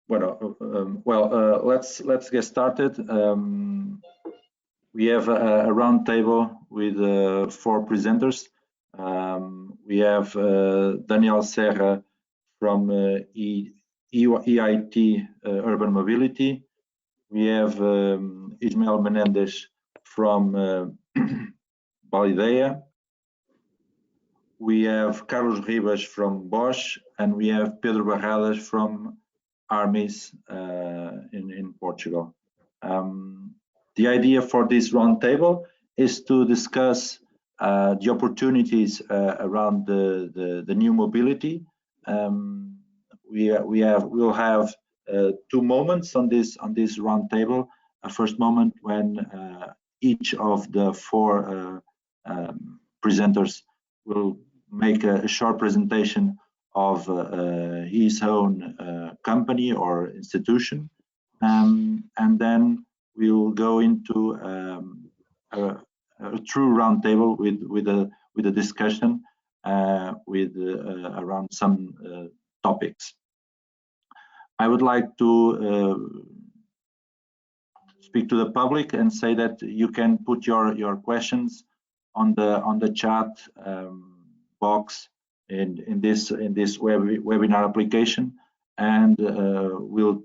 Let's get started. We have a round table with 4 presenters. We have Daniel Serra from EIT Urban Mobility. We have Ismael Menéndez from Balidea. We have Carlos Ribas from Bosch, and we have Pedro Barradas from Armis in Portugal. The idea for this roundtable is to discuss the opportunities around the new mobility. We'll have 2 moments on this roundtable. A first moment when each of the 4 presenters will make a short presentation of his own company or institution, and then we'll go into a true roundtable with a discussion around some topics. I would like to speak to the public and say that you can put your questions on the chat box in this webinar application, and we'll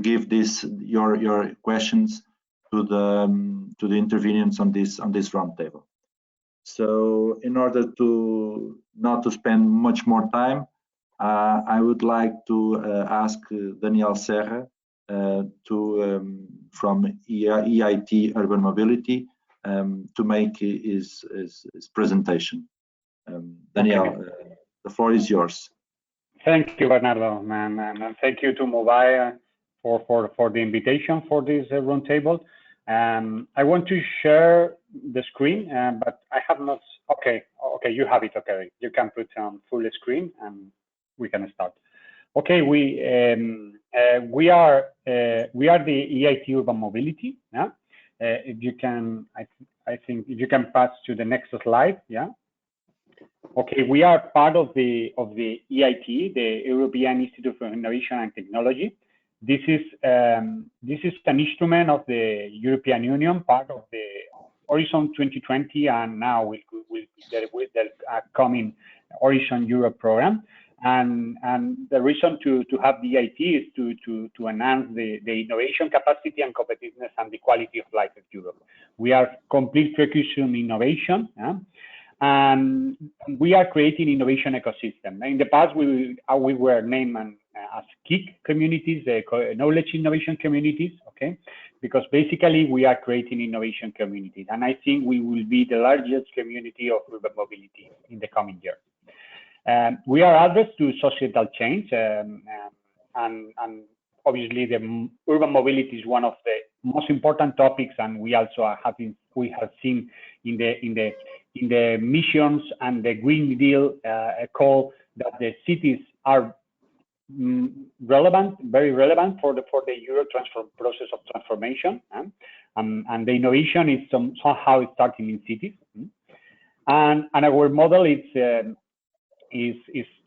give your questions to the intervenients on this roundtable. So, in order to not to spend much more time, I would like to ask Daniel Serra from EIT Urban Mobility to make his presentation. Daniel, okay. The floor is yours. Thank you, Bernardo, and thank you to MoBAE for the invitation for this roundtable. I want to share the screen, but I have not. Okay, you have it. Okay, you can put on full screen, and we can start. Okay, we are the EIT Urban Mobility. Yeah, if you can, I think if you can pass to the next slide. Yeah. Okay, we are part of the EIT, the European Institute for Innovation and Technology. This is an instrument of the European Union, part of the Horizon 2020, and now with the upcoming Horizon Europe program. And the reason to have the EIT is to enhance the innovation capacity and competitiveness and the quality of life of Europe. We are complete focus on innovation. Yeah? And we are creating innovation ecosystem. In the past, we were named as KIC communities, knowledge innovation communities, okay? Because basically we are creating innovation communities. And I think we will be the largest community of urban mobility in the coming years. We are addressed to societal change, and obviously the urban mobility is one of the most important topics, and we also have seen in the missions and the Green Deal call that the cities are very relevant for the Euro process of transformation, and the innovation is somehow starting in cities, and our model is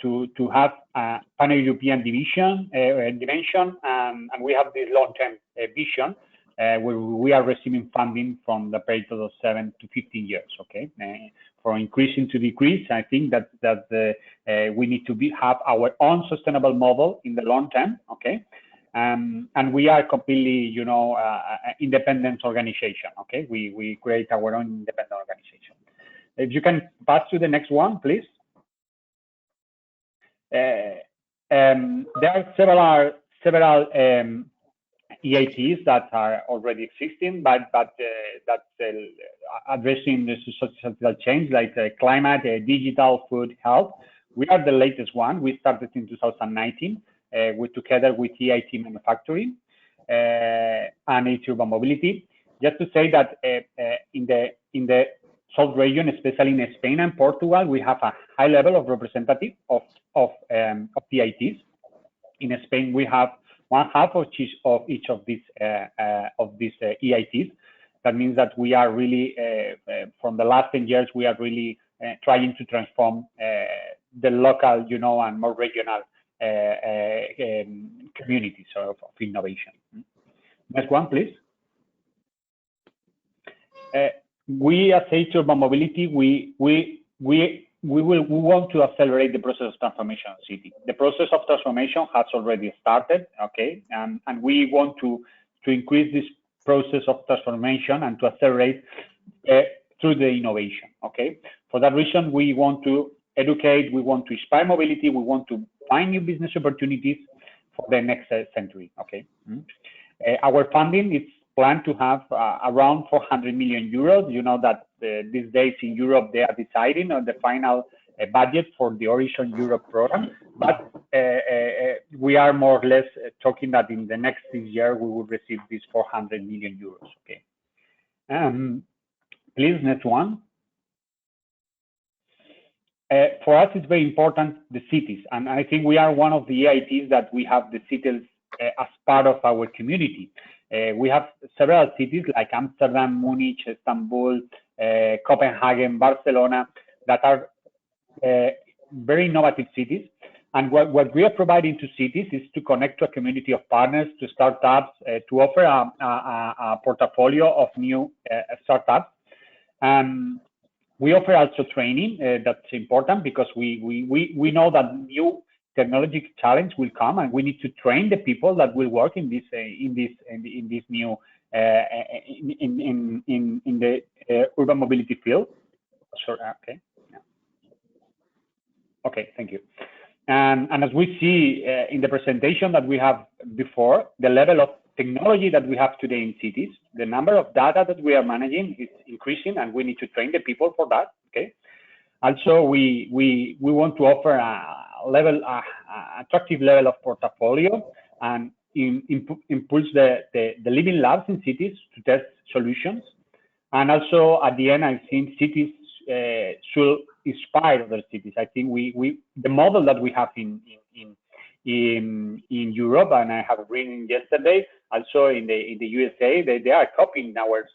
to have a pan-European dimension, and we have this long-term vision where we are receiving funding from the period of 7 to 15 years. Okay, for increasing to decrease, I think that we need to have our own sustainable model in the long term. Okay, and we are completely, independent organization. Okay, we create our own independent organization. If you can pass to the next one, please. There are several EITs that are already existing, but that's addressing the societal change, like climate, digital, food, health. We are the latest one. We started in 2019 together with EIT Manufacturing and EIT Urban Mobility. Just to say that in the South region, especially in Spain and Portugal, we have a high level of representative of EITs. In Spain, we have 1/2 of each of these EITs. That means that we are really, from the last 10 years, we are really trying to transform the local, and more regional communities of innovation. Next one, please. We as Urban Mobility, we want to accelerate the process of transformation of the city. The process of transformation has already started, okay, and we want to increase this process of transformation and to accelerate through the innovation, okay. For that reason, we want to educate, we want to inspire mobility, we want to find new business opportunities for the next century, okay. Our funding is planned to have around 400 million euros. You know that these days in Europe, they are deciding on the final budget for the Horizon Europe program, but we are more or less talking that in the next 6 years, we will receive these 400 million euros, okay. Please, next one. For us, it's very important, the cities, and I think we are one of the EITs that we have the cities as part of our community. We have several cities like Amsterdam, Munich, Istanbul, Copenhagen, Barcelona, that are very innovative cities. And what we are providing to cities is to connect to a community of partners, to startups, to offer a portfolio of new startups. We offer also training. That's important because we know that new technology challenge will come, and we need to train the people that will work in this new in the urban mobility field. Sorry, okay. Yeah. Okay, thank you. And as we see in the presentation that we have before, the level of technology that we have today in cities, the number of data that we are managing is increasing, and we need to train the people for that. Okay. Also, we want to offer a attractive level of portfolio and impulse the living labs in cities to test solutions. And also, at the end, I think cities should inspire other cities. I think the model that we have in Europe, and I have read yesterday, also in the USA, they are copying our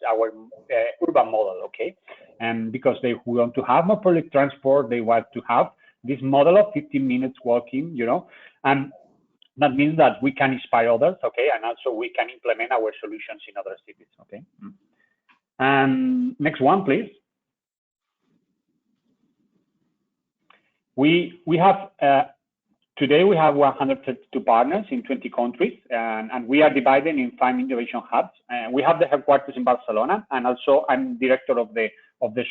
urban model, okay? And because they want to have more public transport, they want to have this model of 15 minutes walking, you know, and that means that we can inspire others, okay? And also we can implement our solutions in other cities, okay? And next one, please. We have today we have 132 partners in 20 countries, and we are divided in 5 innovation hubs. We have the headquarters in Barcelona, and also I'm director of the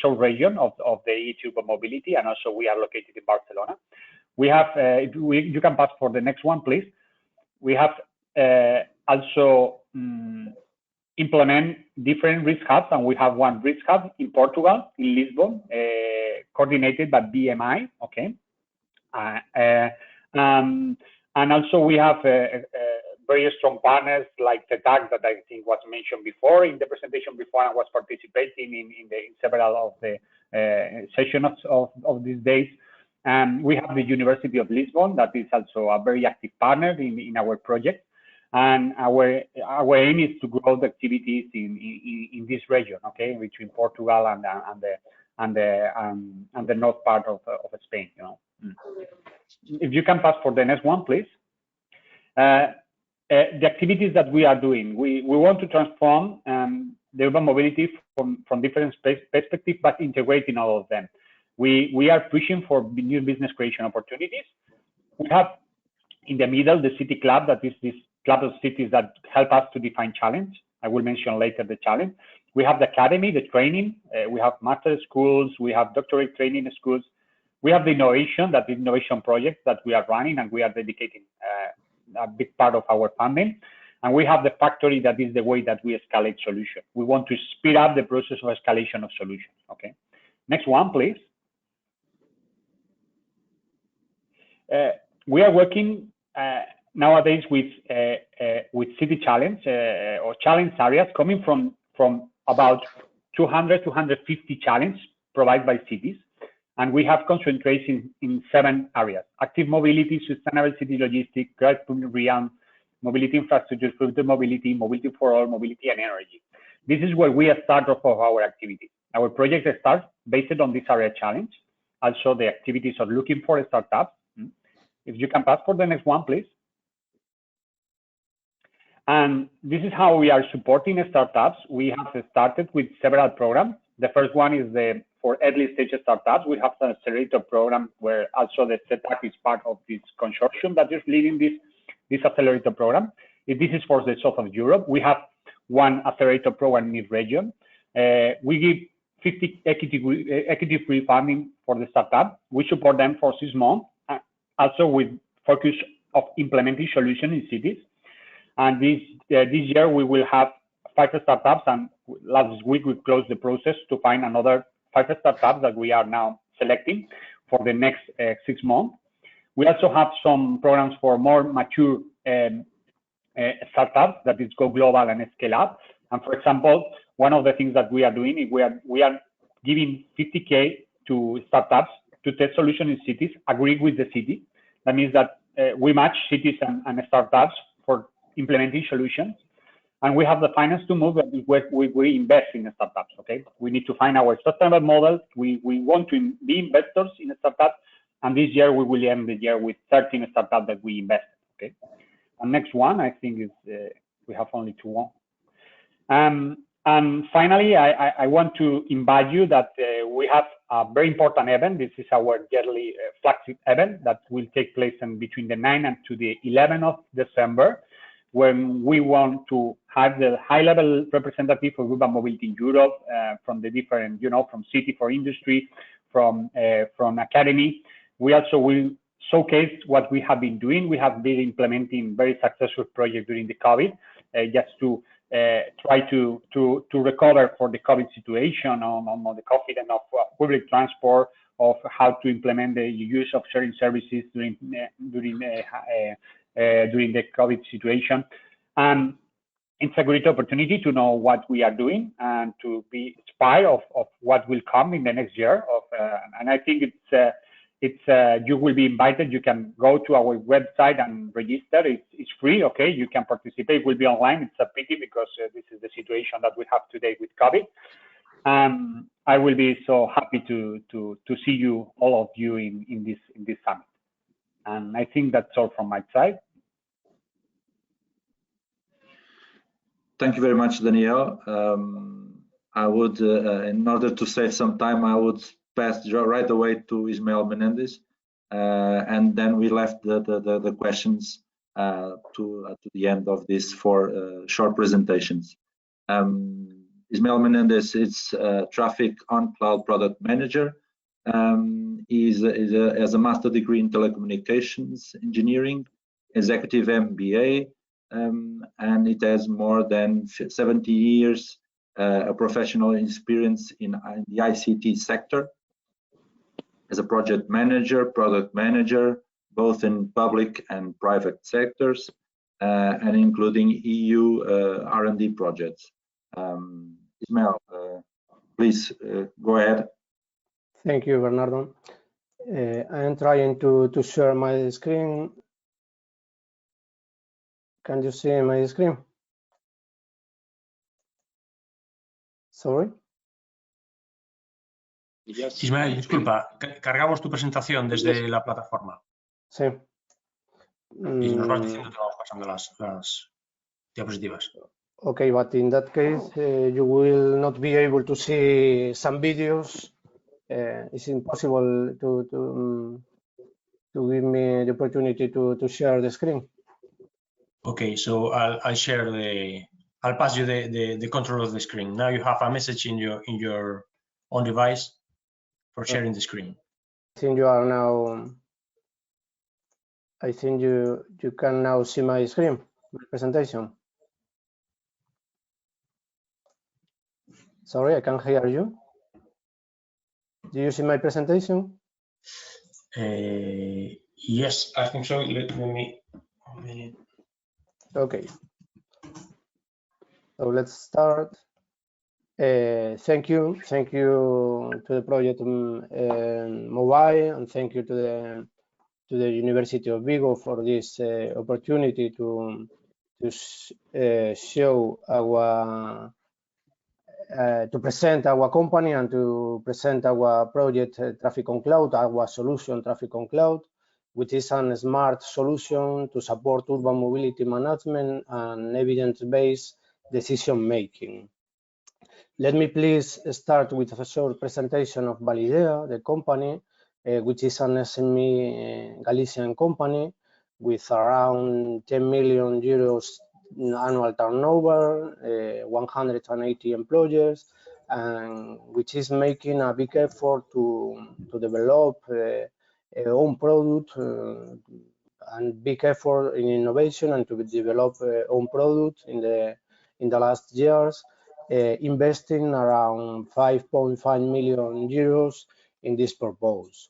south region of the urban mobility, and also we are located in Barcelona. We have you can pass for the next one, please. We have also implement different risk hubs, and we have one risk hub in Portugal, in Lisbon, coordinated by BMI, okay? And also we have very strong partners like the TAG that I think was mentioned before in the presentation before, and was participating in several of the sessions of these days. And we have the University of Lisbon that is also a very active partner in our project. And our aim is to grow the activities in this region, okay, between Portugal and the north part of Spain, you know. If you can pass for the next one, please. The activities that we are doing, we want to transform the urban mobility from different perspectives, but integrating all of them. We are pushing for new business creation opportunities. We have in the middle the city club, that is this club of cities that help us to define challenge. I will mention later the challenge. We have the academy, the training. We have master schools. We have doctorate training schools. We have the innovation, that innovation project that we are running, and we are dedicating a big part of our funding. And we have the factory, that is the way that we escalate solutions. We want to speed up the process of escalation of solutions. Okay. Next one, please. We are working nowadays with city challenge or challenge areas coming from about 200 to 150 challenges provided by cities. And we have concentration in 7 areas: active mobility, sustainable city logistics, growth realm, mobility infrastructure, future mobility, mobility for all, mobility and energy. This is where we start off of our activities. Our project starts based on this area challenge. Also, the activities are looking for startups. If you can pass for the next one, please. And this is how we are supporting startups. We have started with several programs. The first one is for early stage startups. We have an accelerator program where also the CETAC is part of this consortium that is leading this accelerator program. This is for the south of Europe. We have one accelerator program in each region. We give 50 equity-free funding for the startup. We support them for 6 months, also with focus of implementing solutions in cities. And this year we will have 5 startups, and last week we closed the process to find another 5 startups that we are now selecting for the next 6 months. We also have some programs for more mature startups that is go global and scale up. And for example, one of the things that we are doing is we are giving 50K to startups to test solutions in cities, agree with the city. That means that we match cities and startups for implementing solutions. And we have the finance to move, and we invest in startups, okay? We need to find our sustainable model. We want to be investors in startups, and this year we will end the year with 13 startups that we invested, okay? And next one, I think is, we have only 2 more. And finally, I want to invite you that we have a very important event. This is our yearly flagship event that will take place between the 9th and to the 11th of December, when we want to have the high-level representative for urban mobility in Europe, from the different, from city for industry, from academy. We also will showcase what we have been doing. We have been implementing very successful projects during the COVID, just to try to recover for the COVID situation on the confidence of public transport, of how to implement the use of sharing services during the COVID situation. And it's a great opportunity to know what we are doing and to be inspired of what will come in the next year. And I think you will be invited. You can go to our website and register. It's free, okay? You can participate. It will be online. It's a pity because this is the situation that we have today with COVID. I will be so happy to see you, all of you, in this summit. And I think that's all from my side. Thank you very much, Daniel. I would, in order to save some time, I would pass right away to Ismael Menéndez, and then we left the questions to the end of this for short presentations. Ismael Menéndez is Traffic on Cloud Product Manager. He has a master degree in telecommunications engineering, executive MBA, and it has more than 70 years of professional experience in the ICT sector as a project manager, product manager, both in public and private sectors, and including EU R&D projects. Ismael, please go ahead. Thank you, Bernardo. I am trying to share my screen. Can you see my screen? Sorry. Ismael, disculpa, cargamos tu presentación desde la plataforma. Sí. Y nos vas diciendo que vamos pasando las diapositivas. Okay, but in that case, you will not be able to see some videos. It's impossible to give me the opportunity to share the screen. Okay, so I'll share I'll pass you the control of the screen. Now you have a message in your own device for sharing the screen. I think you are now. I think you can now see my screen, my presentation. Sorry, I can't hear you. Do you see my presentation? Yes, I think so. Let me. Okay. So let's start. Thank you to the project MoBAE, and thank you to the University of Vigo for this opportunity to show our to present our company and to present our project Traffic on Cloud, our solution Traffic on Cloud. which is a smart solution to support urban mobility management and evidence-based decision-making. Let me please start with a short presentation of Balidea, the company, which is an SME Galician company with around 10 million euros annual turnover, 180 employees, and which is making a big effort to develop own product and big effort in innovation and to develop own product in the last years, investing around 5.5 million euros in this purpose.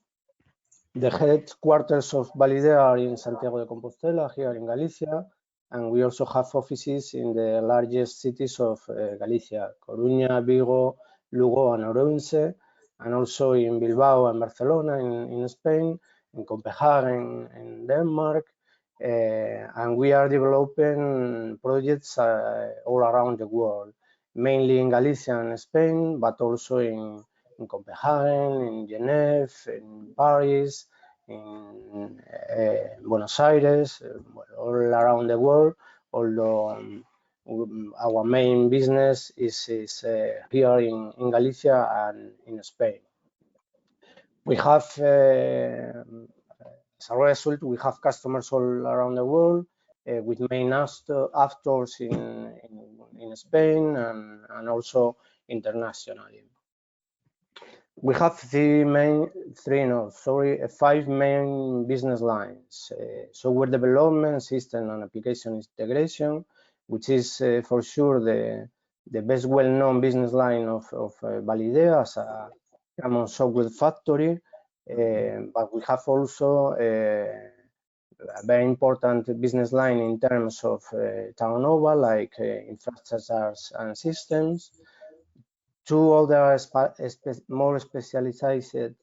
The headquarters of Balidea are in Santiago de Compostela, here in Galicia, and we also have offices in the largest cities of Galicia, Coruña, Vigo, Lugo, and Orense, and also in Bilbao and Barcelona in Spain, in Copenhagen in Denmark, and we are developing projects all around the world, mainly in Galicia and Spain, but also in Copenhagen, in Geneva, in Paris, in Buenos Aires, all around the world, although our main business is here in Galicia and in Spain. We have, as a result, we have customers all around the world, with main actors in Spain and also internationally. We have five main business lines: software development, system and application integration, which is for sure the best well-known business line of Balidea as a common software factory, but we have also a very important busined line in terms of turnover, like infrastructures and systems. Two other more specialized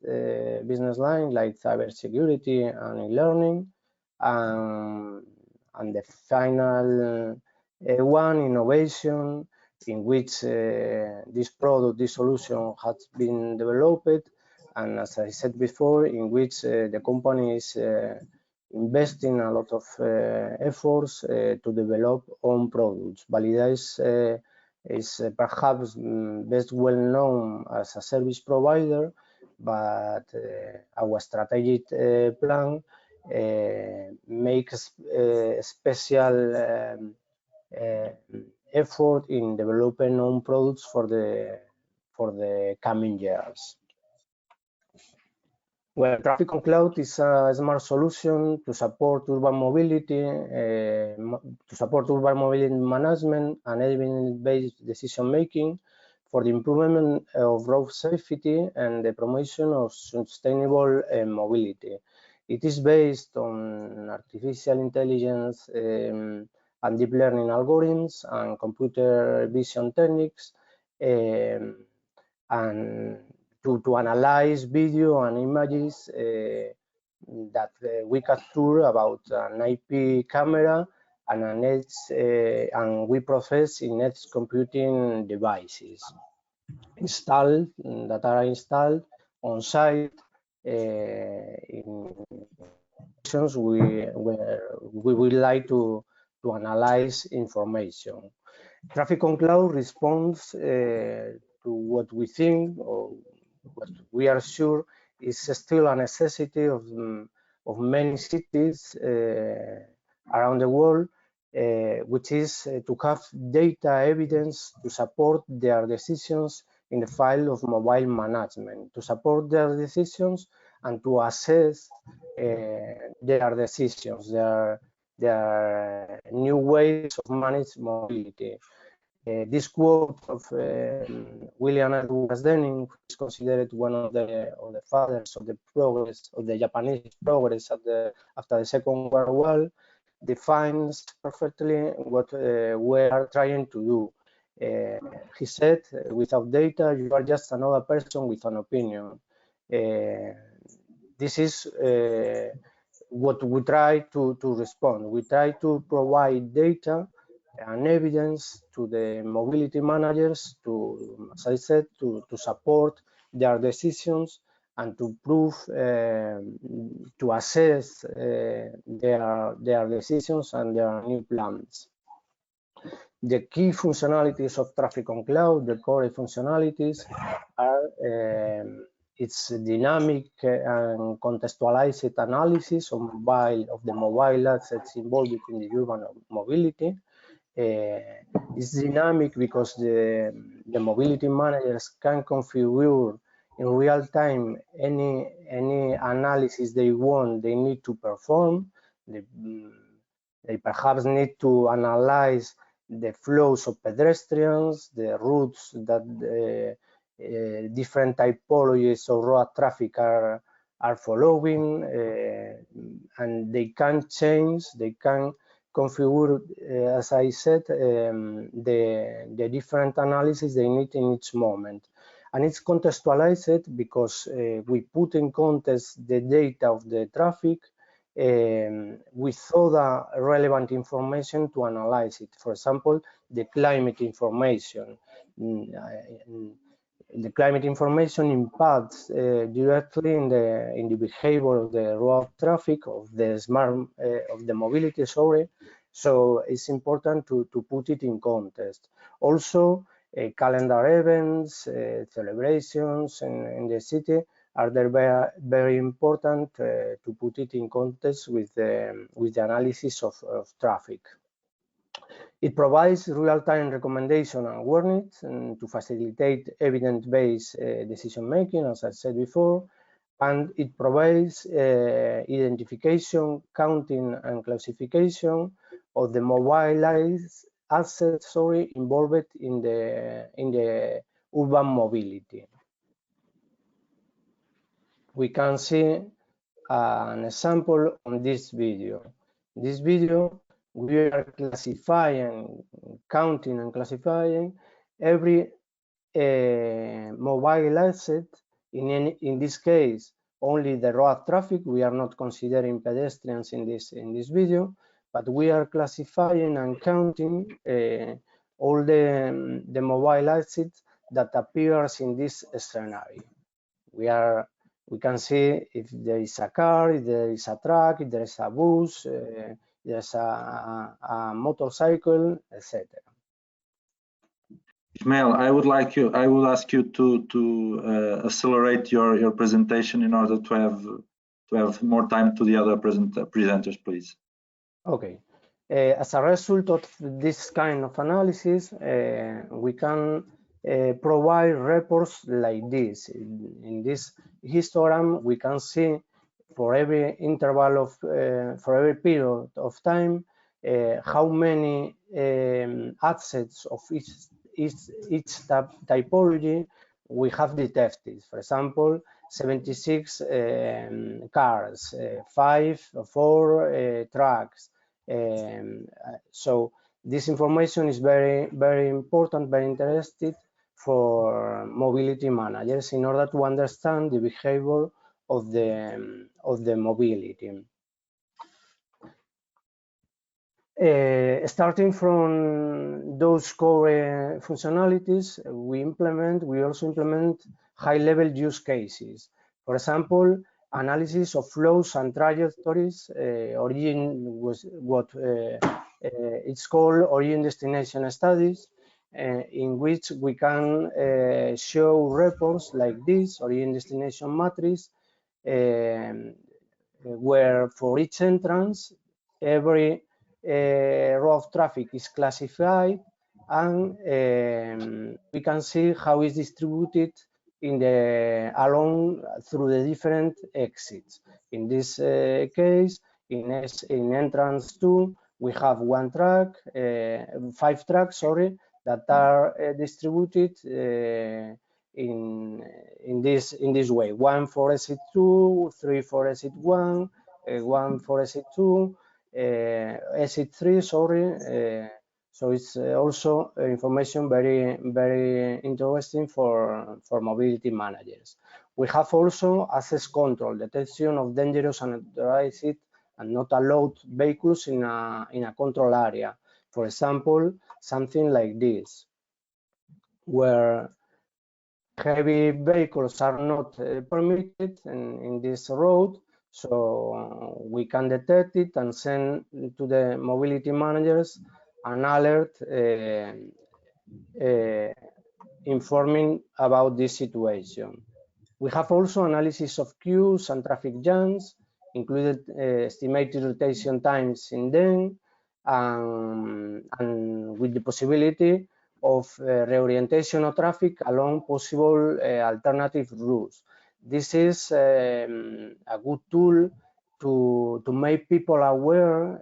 business lines, like cybersecurity and e-learning, and the final one, innovation, in which this product, this solution has been developed, and as I said before, in which the company is investing a lot of efforts to develop own products. Balidea is perhaps best well known as a service provider, but our strategic plan makes special effort in developing own products for the coming years. Well, Traffic on Cloud is a smart solution to support urban mobility, management and evidence-based decision-making for the improvement of road safety and the promotion of sustainable mobility. It is based on artificial intelligence and deep learning algorithms and computer vision techniques, and to analyze video and images that we capture about an IP camera and an edge, and we process in edge computing devices that are installed on site in situations where we would like to analyze information. Traffic on Cloud responds to what we think, or what we are sure is still a necessity of many cities around the world, which is to have data evidence to support their decisions in the field of mobile management, to support their decisions and to assess their decisions, their new ways of managing mobility. This quote of William Edwards Deming is considered one of the fathers of the progress of the Japanese progress after the Second World War, defines perfectly what we are trying to do. He said, "Without data, you are just another person with an opinion." This is what we try to respond. We try to provide data and evidence to the mobility managers to, as I said, to support their decisions and to prove, to assess their decisions and their new plans. The key functionalities of traffic on cloud, the core functionalities, are its dynamic and contextualized analysis of the mobile assets involved in the urban mobility. It's dynamic because the mobility managers can configure in real time any analysis they need to perform. They perhaps need to analyze the flows of pedestrians, the routes that different typologies of road traffic are following, and they can change, they can configure, as I said, the different analysis they need in each moment. And it's contextualized because we put in context the data of the traffic with other relevant information to analyze it. For example, the climate information. The climate information impacts directly in the behavior of the road traffic, of the mobility. Sorry, so it's important to put it in context. Also, calendar events, celebrations in the city are very important to put it in context with the analysis of traffic. It provides real-time recommendation and warnings to facilitate evidence-based decision-making, as I said before, and it provides identification, counting, and classification of the mobilized assets involved in the urban mobility. We can see an example on this video. This video, we are classifying, counting and classifying every mobile asset. In this case, only the road traffic. We are not considering pedestrians in this video, but we are classifying and counting all the mobile assets that appears in this scenario. We can see if there is a car, if there is a truck, if there is a bus, there's a motorcycle, etc. Ismael, I will ask you to accelerate your presentation in order to have more time to the other presenters, please. Okay. As a result of this kind of analysis, we can provide reports like this. In this histogram, we can see for every interval of, for every period of time, how many assets of each typology we have detected. For example, 76 cars, 4 trucks. So this information is very important, very interesting for mobility managers in order to understand the behavior of the mobility. Starting from those core functionalities, we also implement high-level use cases. For example, analysis of flows and trajectories, it's called origin destination studies, in which we can show reports like this, origin destination matrix, where for each entrance, every road traffic is classified, and we can see how it's distributed through the different exits. In this case, in entrance 2, we have 5 tracks, sorry, that are distributed in this way: 1 for exit 2, 3 for exit 1, 1 for exit 2, exit 3, sorry. So it's also information very interesting for mobility managers. We have also access control, detection of dangerous and unauthorized and not allowed vehicles in a control area. For example, something like this, where heavy vehicles are not permitted in this road, so we can detect it and send to the mobility managers an alert informing about this situation. We have also analysis of queues and traffic jams, included estimated rotation times in them, and with the possibility of reorientation of traffic along possible alternative routes. This is a good tool to make people aware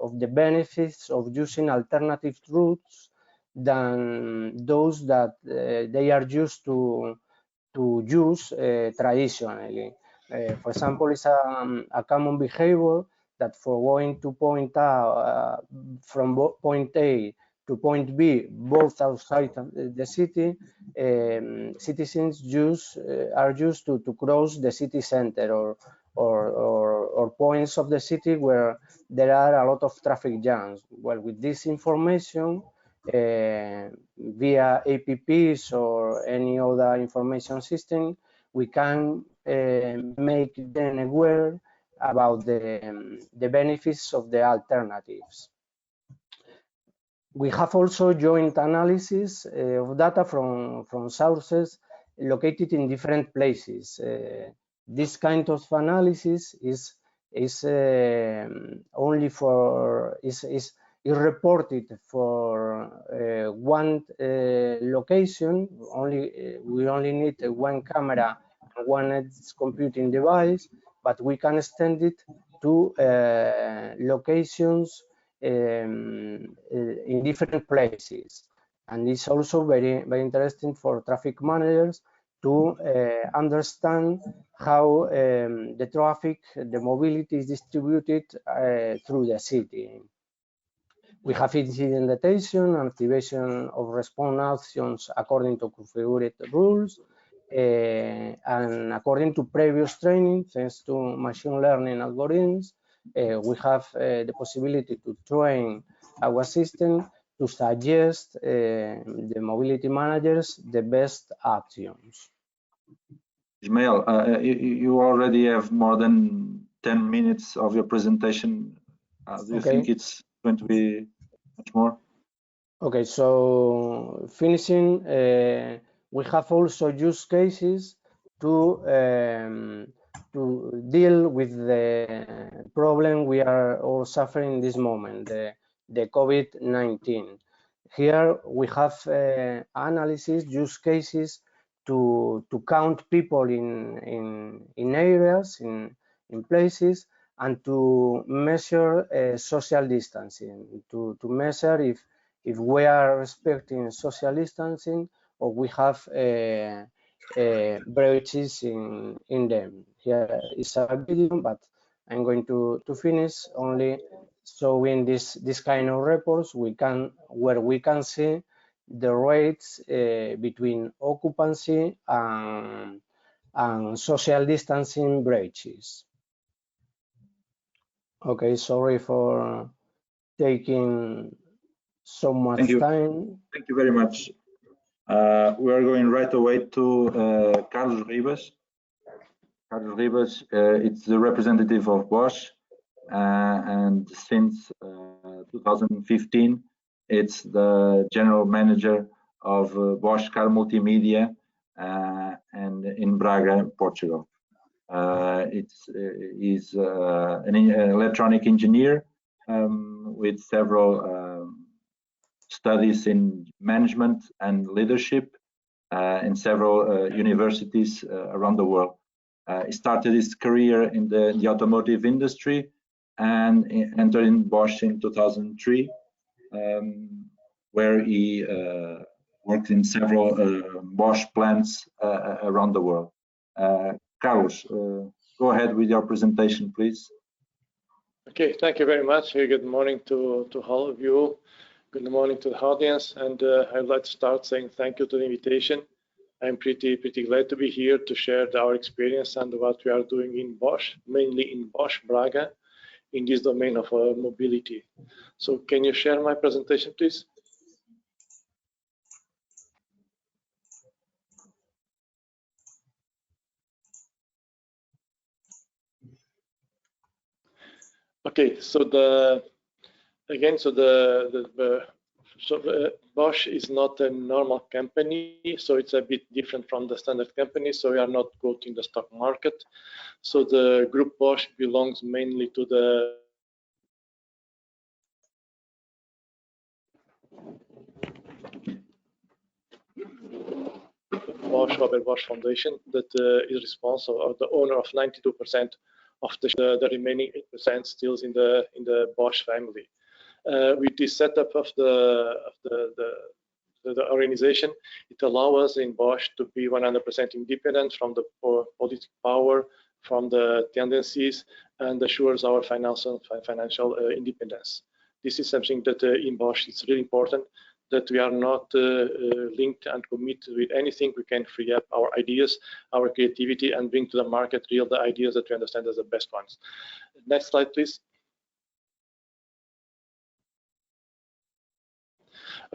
of the benefits of using alternative routes than those that they are used to use traditionally. For example, it's a common behavior that for going to point A, from point A to point B, both outside the city, citizens are used to cross the city center or points of the city where there are a lot of traffic jams. Well, with this information, via apps or any other information system, we can make them aware about the benefits of the alternatives. We have also joint analysis of data from sources located in different places. This kind of analysis is only for is reported for one location. We only need one camera and one edge computing device, but we can extend it to locations in different places. And it's also very interesting for traffic managers to understand how the traffic, the mobility is distributed through the city. We have incident detection and activation of response actions according to configured rules and according to previous training, thanks to machine learning algorithms. We have the possibility to train our system to suggest the mobility managers the best actions. Ismael, you already have more than 10 minutes of your presentation. Do you think it's going to be much more? Okay, so finishing, we have also use cases to deal with the problem we are all suffering this moment, the COVID-19. Here we have analysis, use cases to count people in areas, in places, and to measure social distancing, to measure if we are respecting social distancing or we have breaches in them. Here is a video, but I'm going to finish only showing this kind of reports where we can see the rates between occupancy and social distancing breaches. Okay, sorry for taking so much time. Thank you very much. We are going right away to Carlos Ribas. Carlos Ribas, it's the representative of Bosch, and since 2015, it's the general manager of Bosch Car Multimedia and in Braga, Portugal. He's an electronic engineer with several studies in management and leadership in several universities around the world. He started his career in the automotive industry and entered in Bosch in 2003, where he worked in several Bosch plants around the world. Carlos, go ahead with your presentation, please. Okay, thank you very much. Good morning to all of you. Good morning to the audience, and I'd like to start saying thank you to the invitation. I'm pretty glad to be here to share our experience and what we are doing in Bosch, mainly in Bosch Braga, in this domain of mobility. So can you share my presentation, please? Okay, so Bosch is not a normal company, so it's a bit different from the standard company. So we are not quoting the stock market. So the group Bosch belongs mainly to the Robert Bosch Foundation that is responsible, or the owner of 92% of the remaining 8% still in the Bosch family. With the setup of the organization, it allows us in Bosch to be 100% independent from the political power, from the tendencies, and assures our financial independence. This is something that in Bosch is really important, that we are not linked and committed with anything. We can free up our ideas, our creativity, and bring to the market the ideas that we understand as the best ones. Next slide, please.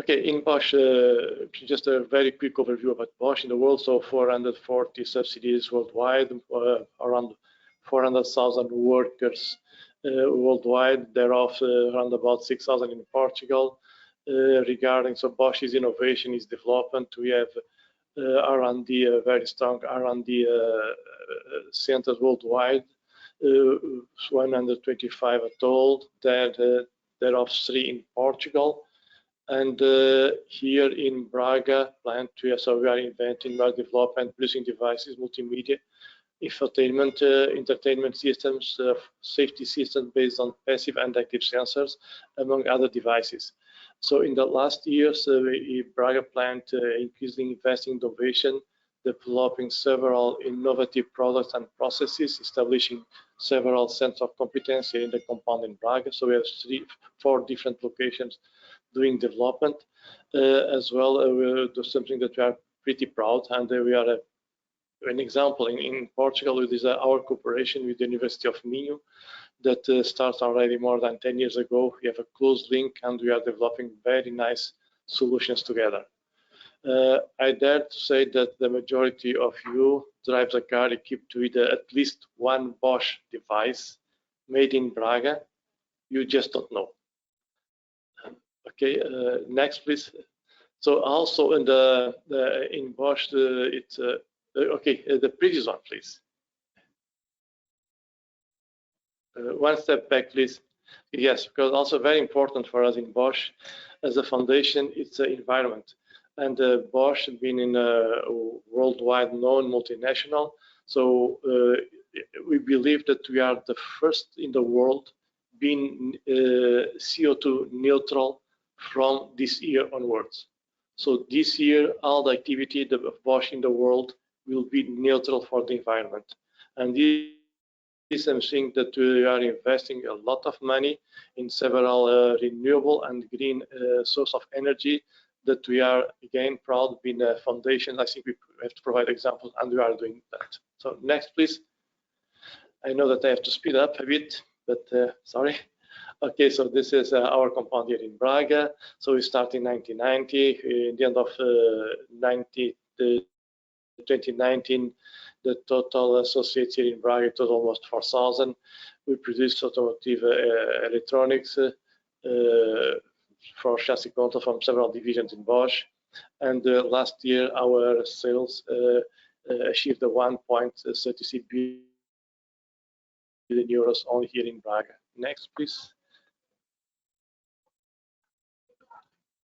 Okay, in Bosch, just a very quick overview about Bosch in the world. So 440 subsidiaries worldwide, around 400,000 workers worldwide, thereof around about 6,000 in Portugal. Regarding, so Bosch's innovation is development. We have R&D, very strong R&D centers worldwide, 125 at all, thereof 3 in Portugal. And here in Braga plant, we are inventing, we are developing, producing devices, multimedia, infotainment, entertainment systems, safety systems based on passive and active sensors, among other devices. So in the last years, Braga plant increasingly investing in innovation, developing several innovative products and processes, establishing several centers of competence here in the compound in Braga. So we have 4 different locations doing development, as well. There's something that we are pretty proud, and we are an example in Portugal. It is our cooperation with the University of Minho that starts already more than 10 years ago. We have a close link, and we are developing very nice solutions together. I dare to say that the majority of you drives a car equipped with at least one Bosch device made in Braga. You just don't know. Okay, next please. So also in in Bosch, it's okay. The previous one, please. One step back, please. Yes, because also very important for us in Bosch as a foundation, it's the environment. And Bosch has been in a worldwide known multinational. So we believe that we are the first in the world being CO2 neutral from this year onwards. So this year, all the activity of Bosch in the world will be neutral for the environment. And this is something that we are investing a lot of money in several renewable and green source of energy that we are again proud being a foundation. I think we have to provide examples, and we are doing that. So next, please. I know that I have to speed up a bit, but sorry. Okay, so this is our compound here in Braga. So we started in 1990. In the end of 2019, the total associates here in Braga was almost 4,000. We produce automotive electronics for chassis control from several divisions in Bosch. And last year, our sales achieved 1.36 billion euros only here in Braga. Next, please.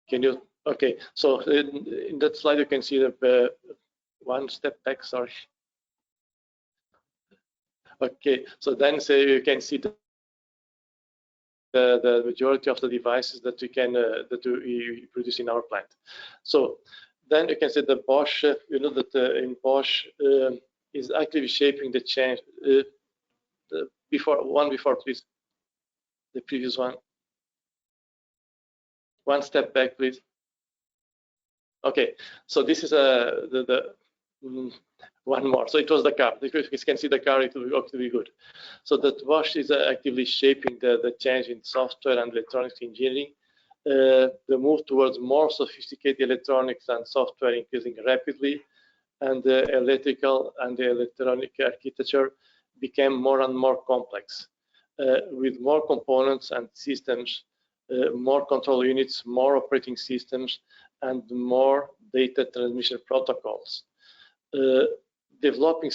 Can you? Okay, so in that slide, you can see the one step back, sorry. Okay, so then you can see the majority of the devices that we can we produce in our plant. So then you can see the Bosch. You know that in Bosch is actively shaping the change. Before please. The previous one. One step back, please. Okay, so this is one more. So it was the car. If you can see the car, it will be good. So that Bosch is actively shaping the change in software and electronics engineering. The move towards more sophisticated electronics and software increasing rapidly, and the electrical and the electronic architecture became more and more complex. with more components and systems, more control units, more operating systems, and more data transmission protocols. Development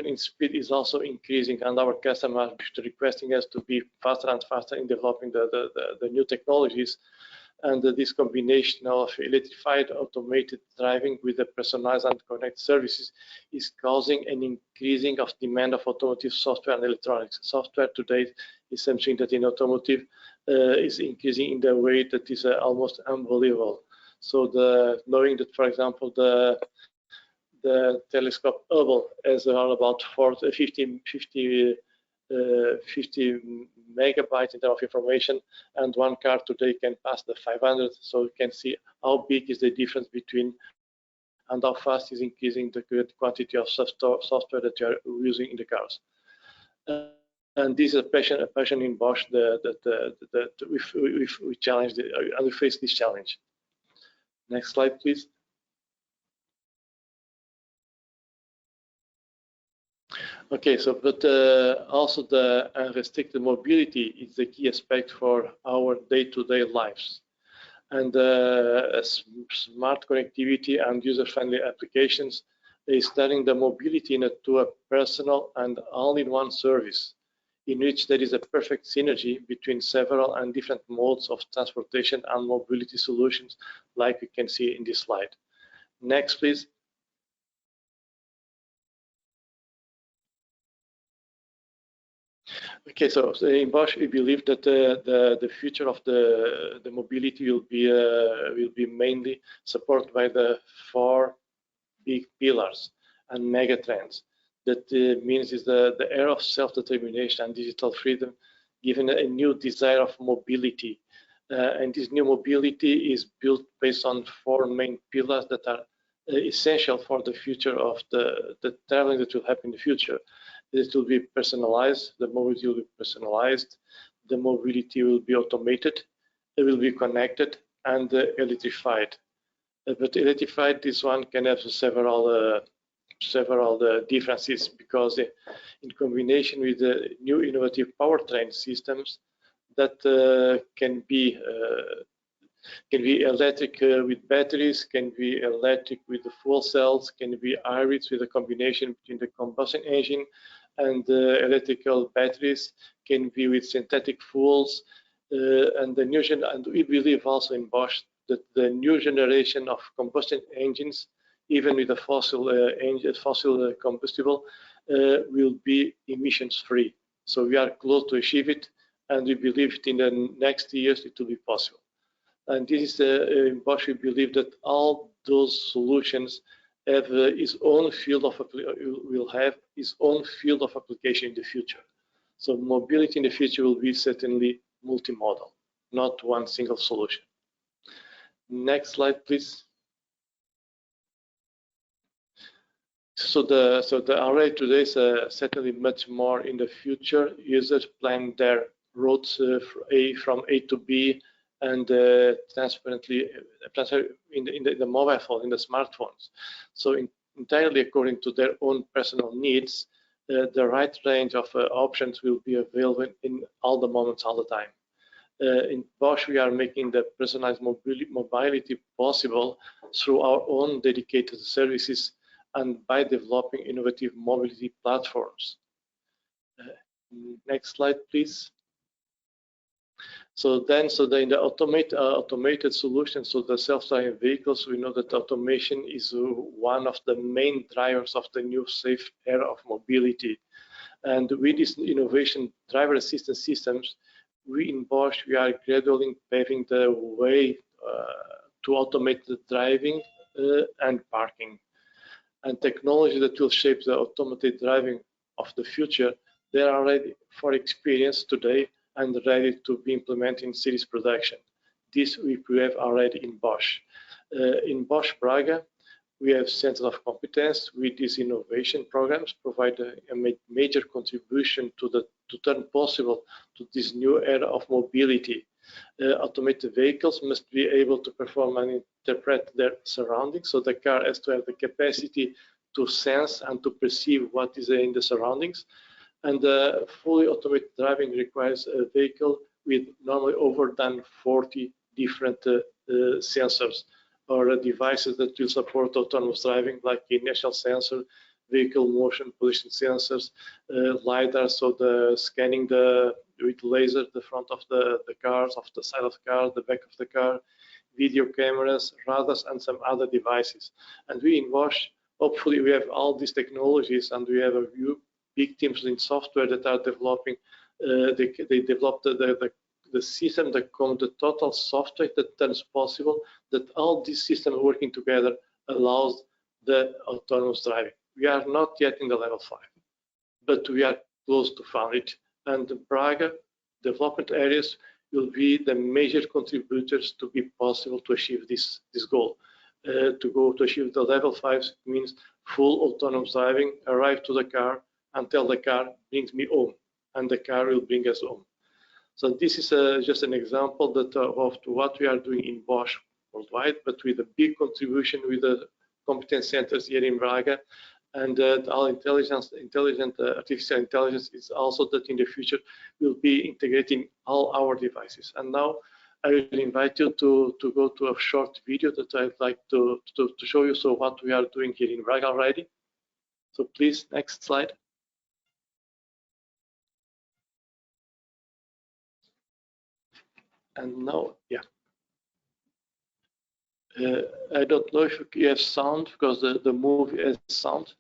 in speed is also increasing, and our customers are requesting us to be faster and faster in developing the new technologies. And this combination of electrified automated driving with the personalized and connected services is causing an increasing of demand of automotive software and electronics. Software today is something that in automotive is increasing in the way that is almost unbelievable. So knowing that, for example, the telescope Hubble has around about 50 megabytes in terms of information, and one car today can pass the 500. So you can see how big is the difference between and how fast is increasing the quantity of software that you are using in the cars. And this is a passion in Bosch that we challenge and we face this challenge. Next slide, please. Okay, so but also the unrestricted mobility is the key aspect for our day-to-day lives, and smart connectivity and user-friendly applications is turning the mobility into a personal and all-in-one service, in which there is a perfect synergy between several and different modes of transportation and mobility solutions, like you can see in this slide. Next, please. Okay, so in Bosch, we believe that the future of the mobility will be mainly supported by the 4 big pillars and mega trends. That means is the era of self-determination and digital freedom, given a new desire of mobility, and this new mobility is built based on 4 main pillars that are essential for the future of the traveling that will happen in the future. It will be personalized, the mobility will be personalized, the mobility will be automated, it will be connected, and electrified. But electrified, this one can have several differences, because in combination with the new innovative powertrain systems that can be electric with batteries, can be electric with the fuel cells, can be hybrids with a combination between the combustion engine and electrical batteries, can be with synthetic fuels, and we believe also in Bosch that the new generation of combustion engines, even with the fossil combustible, will be emissions free. So we are close to achieve it, and we believe in the next years it will be possible. And this is in Bosch, we believe that all those solutions have will have its own field of application in the future. So mobility in the future will be certainly multimodal, not one single solution. Next slide, please. So already today is certainly much more in the future. Users plan their routes from A to B, and transparently in the mobile phone, in the smartphones. So entirely according to their own personal needs, the right range of options will be available in all the moments, all the time. In Bosch, we are making the personalized mobility possible through our own dedicated services and by developing innovative mobility platforms. Next slide, please. So in the automated solutions, so the self-driving vehicles, we know that automation is one of the main drivers of the new safe era of mobility. And with this innovation, driver assistance systems, we in Bosch, we are gradually paving the way to automate the driving and parking. And technology that will shape the automated driving of the future, they are ready for experience today and ready to be implemented in series production. This we have already in Bosch. In Bosch Braga, we have centers of competence with these innovation programs, provide a major contribution to turn possible to this new era of mobility. Automated vehicles must be able to perform and interpret their surroundings, so the car has to have the capacity to sense and to perceive what is in the surroundings. And fully automated driving requires a vehicle with normally over than 40 different sensors or devices that will support autonomous driving, like inertial sensor, vehicle motion position sensors, LiDAR, so the scanning with laser the front of the cars, of the side of the car, the back of the car, video cameras, radars, and some other devices. And we in Bosch, hopefully we have all these technologies, and we have a few big teams in software that are developing. They developed the system that comes the total software that is possible, that all these systems working together allows the autonomous driving. We are not yet in the level 5, but we are close to find it. And the Braga development areas will be the major contributors to be possible to achieve this goal. To achieve the level 5 means full autonomous driving, arrive to the car and tell the car, brings me home, and the car will bring us home. So this is just an example that of what we are doing in Bosch worldwide, but with a big contribution with the competence centers here in Braga. And our artificial intelligence is also that in the future will be integrating all our devices. And now I will invite you to go to a short video that I'd like to show you so what we are doing here in Braga already. So please, next slide. And now, yeah. I don't know if you have sound, because the movie has sound.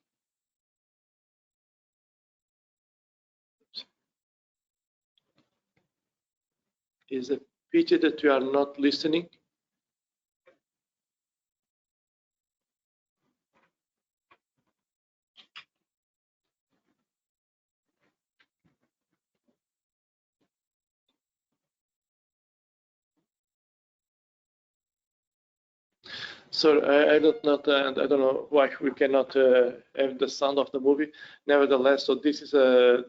Is a pity that you are not listening. So I don't know why we cannot have the sound of the movie. Nevertheless, so this is a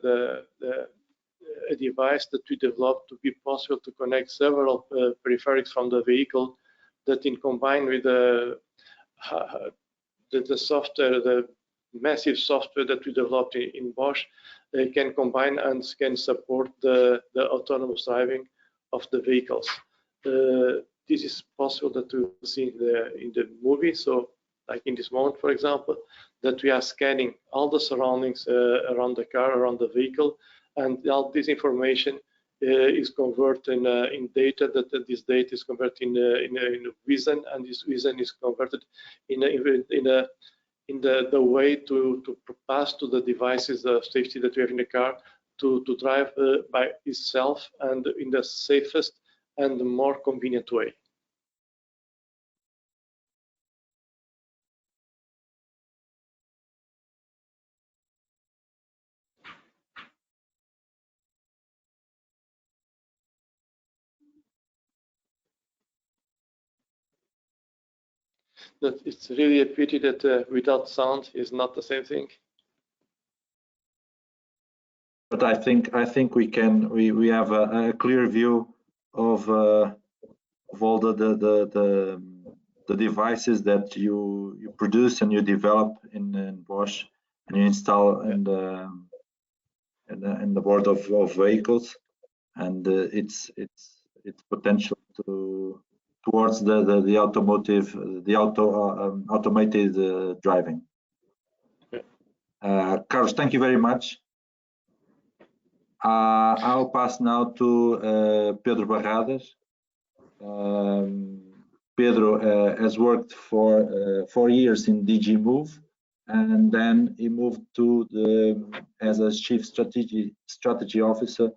device that we developed to be possible to connect several peripherals from the vehicle that in combined with the software, the massive software that we developed in Bosch, can combine and can support the autonomous driving of the vehicles. This is possible that we see in the movie. So like in this moment, for example, that we are scanning all the surroundings around the car, around the vehicle, and all this information is converted in data. That this data is converted in vision, and this vision is converted in the way to pass to the devices of safety that we have in the car to drive by itself and in the safest and more convenient way. That it's really a pity that without sound is not the same thing. But I think we have a clear view of all the devices that you produce and you develop in Bosch and you install in the board of vehicles, and its potential towards the automated driving. Carlos, thank you very much. I'll pass now to Pedro Barradas. Pedro has worked for 4 years in DG Move, and then he moved as a Chief Strategy Officer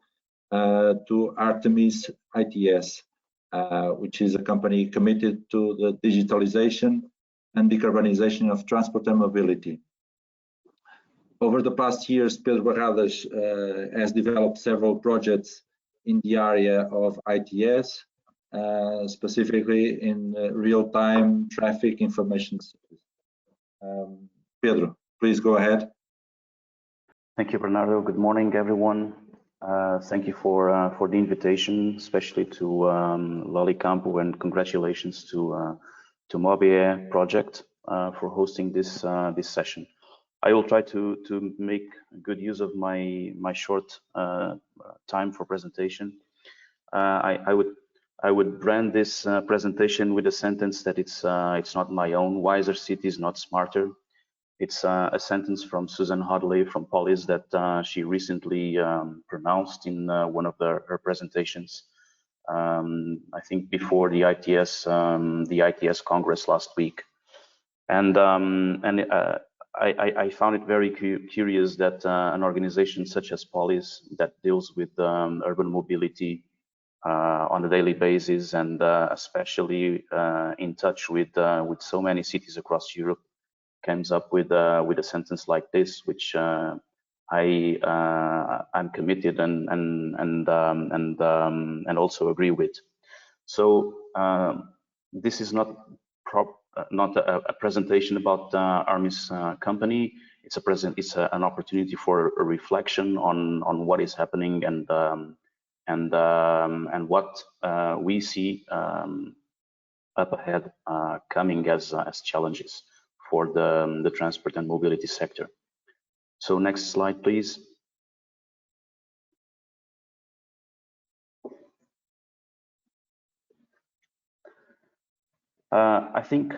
to Armis ITS, which is a company committed to the digitalization and decarbonization of transport and mobility. Over the past years, Pedro Barradas has developed several projects in the area of ITS, specifically in real-time traffic information systems. Pedro, please go ahead. Thank you, Bernardo. Good morning, everyone. Thank you for the invitation, especially to Lolicampo, and congratulations to MoBAE project for hosting this session. I will try to make good use of my short time for presentation. I would brand this presentation with a sentence that it's not my own. Wiser cities, not smarter. It's a sentence from Susan Hodley from Polis that she recently pronounced in one of her presentations. I think before the ITS Congress last week, and I found it very curious that an organization such as Polis that deals with urban mobility on a daily basis, and especially in touch with so many cities across Europe, comes up with a sentence like this, which I'm committed and also agree with. So this is not a presentation about Armis company. It's an opportunity for a reflection on what is happening and what we see up ahead coming as challenges for the transport and mobility sector. So next slide, please. I think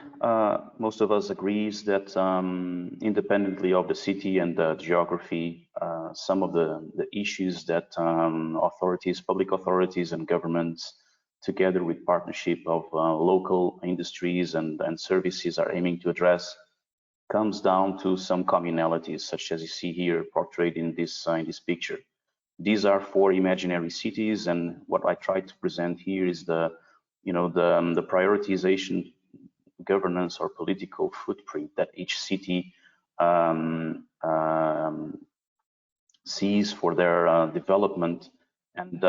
most of us agrees that independently of the city and the geography, some of the issues that public authorities and governments, together with partnership of local industries and services, are aiming to address comes down to some commonalities, such as you see here portrayed in this picture. These are 4 imaginary cities, and what I try to present here is the prioritization, governance, or political footprint that each city sees for their development, and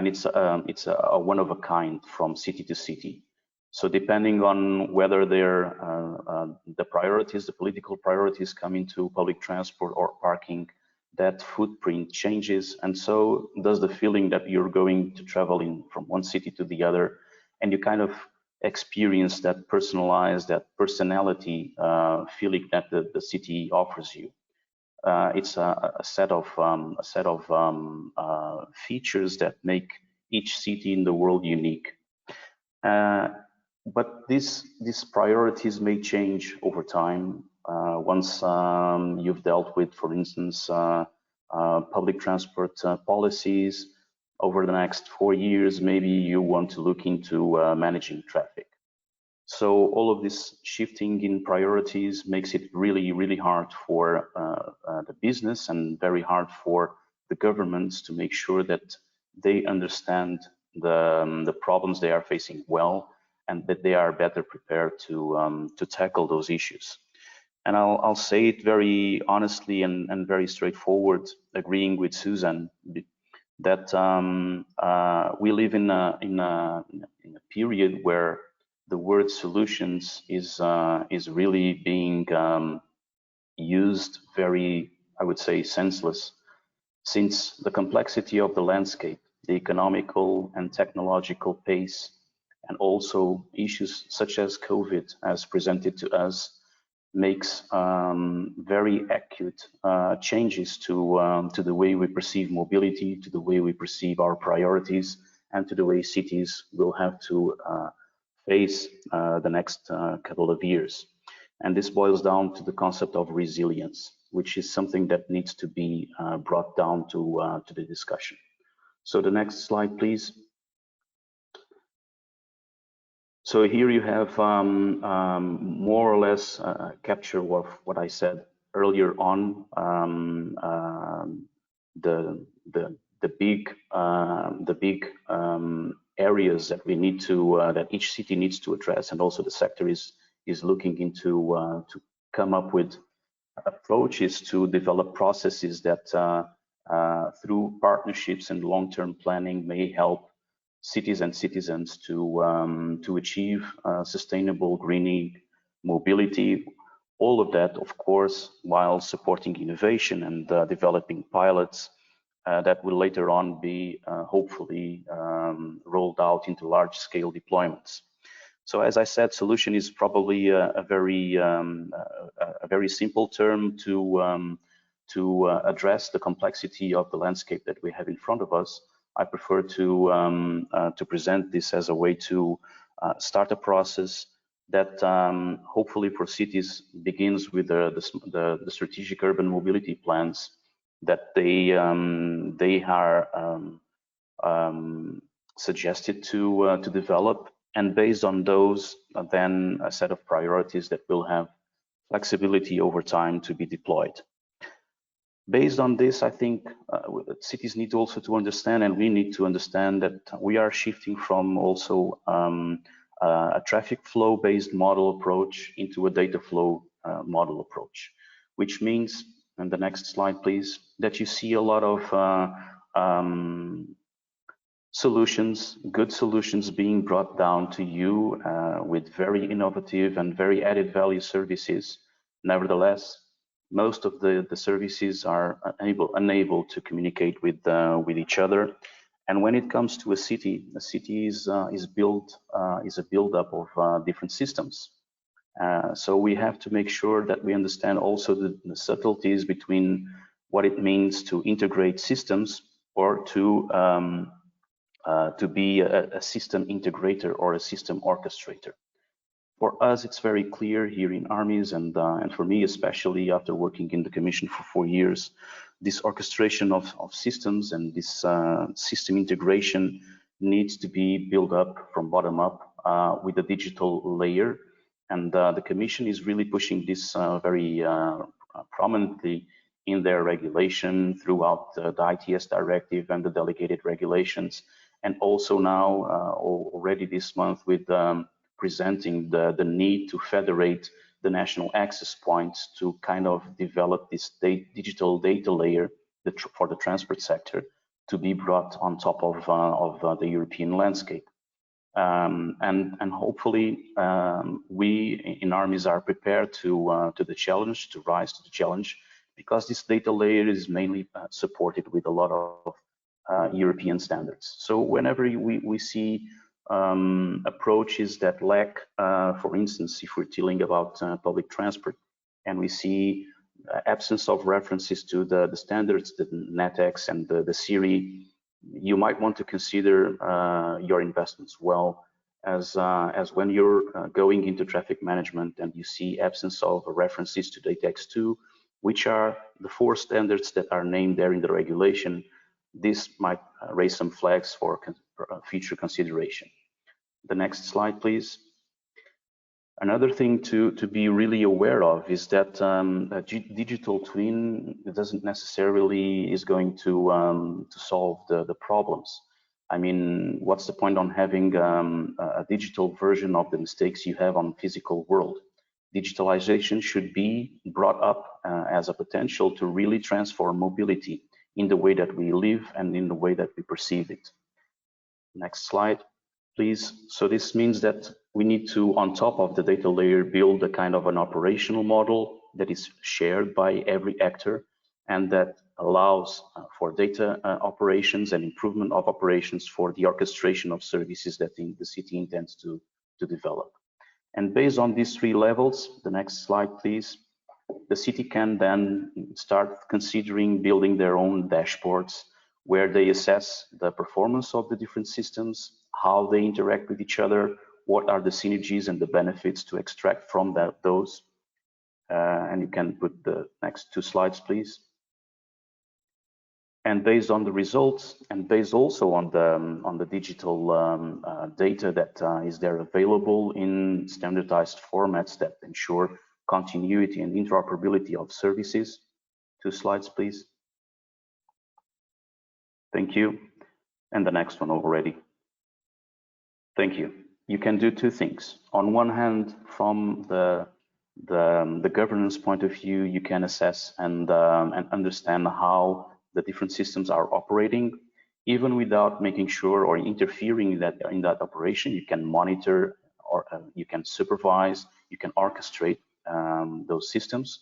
it's a one of a kind from city to city. So depending on whether the priorities, the political priorities, come into public transport or parking, that footprint changes, and so does the feeling that you're going to travel from one city to the other, and you kind of experience that personalized, that personality feeling that the city offers you. It's a set of features that make each city in the world unique. But these priorities may change over time. Once you've dealt with, for instance, public transport policies, over the next 4 years, maybe you want to look into managing traffic. So all of this shifting in priorities makes it really, really hard for the business and very hard for the governments to make sure that they understand the problems they are facing well, and that they are better prepared to tackle those issues. And I'll say it very honestly and very straightforward, agreeing with Susan, that we live in a period where the word solutions is really being used very, I would say, senseless, since the complexity of the landscape, the economical and technological pace, and also issues such as COVID, as presented to us, makes very acute changes to the way we perceive mobility, to the way we perceive our priorities, and to the way cities will have to face the next couple of years. And this boils down to the concept of resilience, which is something that needs to be brought down to the discussion. So the next slide, please. So here you have more or less a capture of what I said earlier on. The big areas that we need to that each city needs to address, and also the sector is looking into to come up with approaches to develop processes that through partnerships and long-term planning may help cities and citizens to achieve sustainable greening mobility. All of that, of course, while supporting innovation and developing pilots that will later on be hopefully rolled out into large-scale deployments. So as I said, solution is probably a very simple term to address the complexity of the landscape that we have in front of us. I prefer to present this as a way to start a process that hopefully for cities begins with the strategic urban mobility plans that they are suggested to develop, and based on those, then a set of priorities that will have flexibility over time to be deployed. Based on this, I think cities need also to understand, and we need to understand, that we are shifting from also a traffic flow based model approach into a data flow model approach, which means, and the next slide please, that you see a lot of solutions, good solutions being brought down to you with very innovative and very added value services. Nevertheless, most of the services are unable to communicate with each other. And when it comes to a city is a build-up of different systems. So we have to make sure that we understand also the subtleties between what it means to integrate systems or to be a system integrator or a system orchestrator. For us, it's very clear here in Armis, and for me especially, after working in the Commission for 4 years, this orchestration of systems and this system integration needs to be built up from bottom up with a digital layer. And the Commission is really pushing this very prominently in their regulation throughout the ITS directive and the delegated regulations. And also now, already this month, with presenting the need to federate the national access points to kind of develop this digital data layer for the transport sector to be brought on top of the European landscape. And hopefully we in Armis are prepared to the challenge, to rise to the challenge, because this data layer is mainly supported with a lot of European standards. So whenever we see approaches that lack, for instance, if we're dealing about public transport, and we see absence of references to the standards, the NetX and the Siri, you might want to consider your investments well, as when you're going into traffic management and you see absence of references to DataX2, which are the 4 standards that are named there in the regulation. This might raise some flags for future consideration. The next slide, please. Another thing to be really aware of is that a digital twin doesn't necessarily is going to solve the problems. I mean, what's the point on having a digital version of the mistakes you have on physical world? Digitalization should be brought up as a potential to really transform mobility in the way that we live and in the way that we perceive it. Next slide, please. So this means that we need to, on top of the data layer, build a kind of an operational model that is shared by every actor and that allows for data operations and improvement of operations for the orchestration of services that the city intends to develop. And based on these 3 levels, the next slide, please, the city can then start considering building their own dashboards where they assess the performance of the different systems, how they interact with each other, what are the synergies and the benefits to extract from those. And you can put the next 2 slides, please. And based on the results, and based also on the digital data that is there available in standardized formats that ensure continuity and interoperability of services. 2 slides, please. Thank you. And the next one already. Thank you. You can do 2 things. On one hand, from the governance point of view, you can assess and understand how the different systems are operating, even without making sure or interfering in that operation. You can monitor, or you can supervise, you can orchestrate those systems.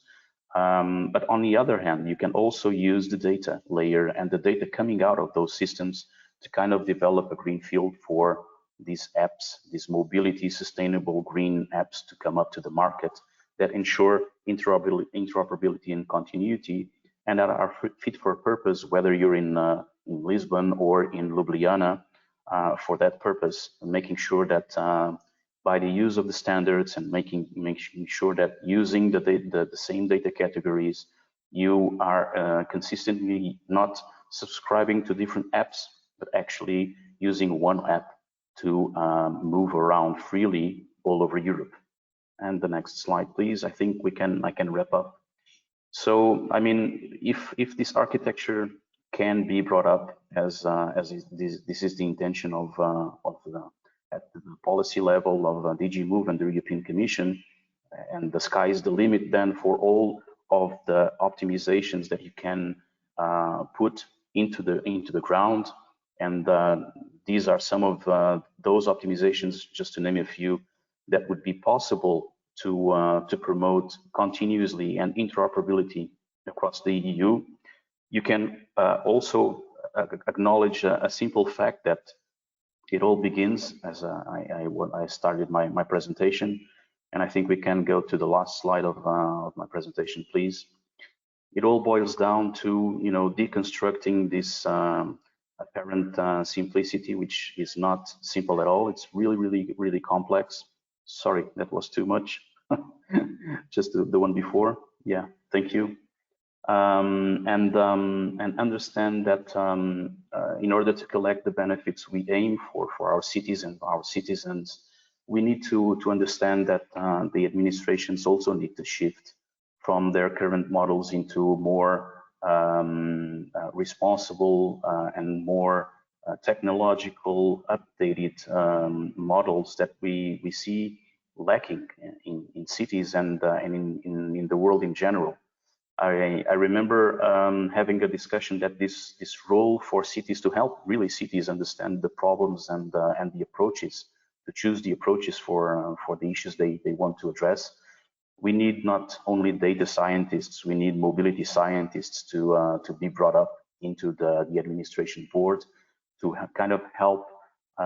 But on the other hand, you can also use the data layer and the data coming out of those systems to kind of develop a green field for these apps, these mobility, sustainable green apps to come up to the market that ensure interoperability and continuity, and that are fit for purpose, whether you're in Lisbon or in Ljubljana, for that purpose, making sure that by the use of the standards and making sure that using the same data categories, you are consistently not subscribing to different apps, but actually using one app to move around freely all over Europe. And the next slide, please. I think I can wrap up. So, I mean, if this architecture can be brought up as this is the intention at the policy level of DG Move and the European Commission, and the sky is the limit then for all of the optimizations that you can put into the ground. And these are some of those optimizations, just to name a few, that would be possible to promote continuously and interoperability across the EU. You can also acknowledge a simple fact that it all begins, as I started my presentation, and I think we can go to the last slide of my presentation, please. It all boils down to, you know, deconstructing this apparent simplicity, which is not simple at all. It's really complex. Sorry, that was too much. Just the one before. Yeah, thank you. And understand that in order to collect the benefits we aim for our cities and our citizens, we need to understand that the administrations also need to shift from their current models into more responsible and more technological, updated models that we see lacking in cities and in the world in general. I remember having a discussion that this role for cities to help really cities understand the problems and the approaches, to choose the approaches for the issues they want to address. We need not only data scientists, we need mobility scientists to be brought up into the administration board to kind of help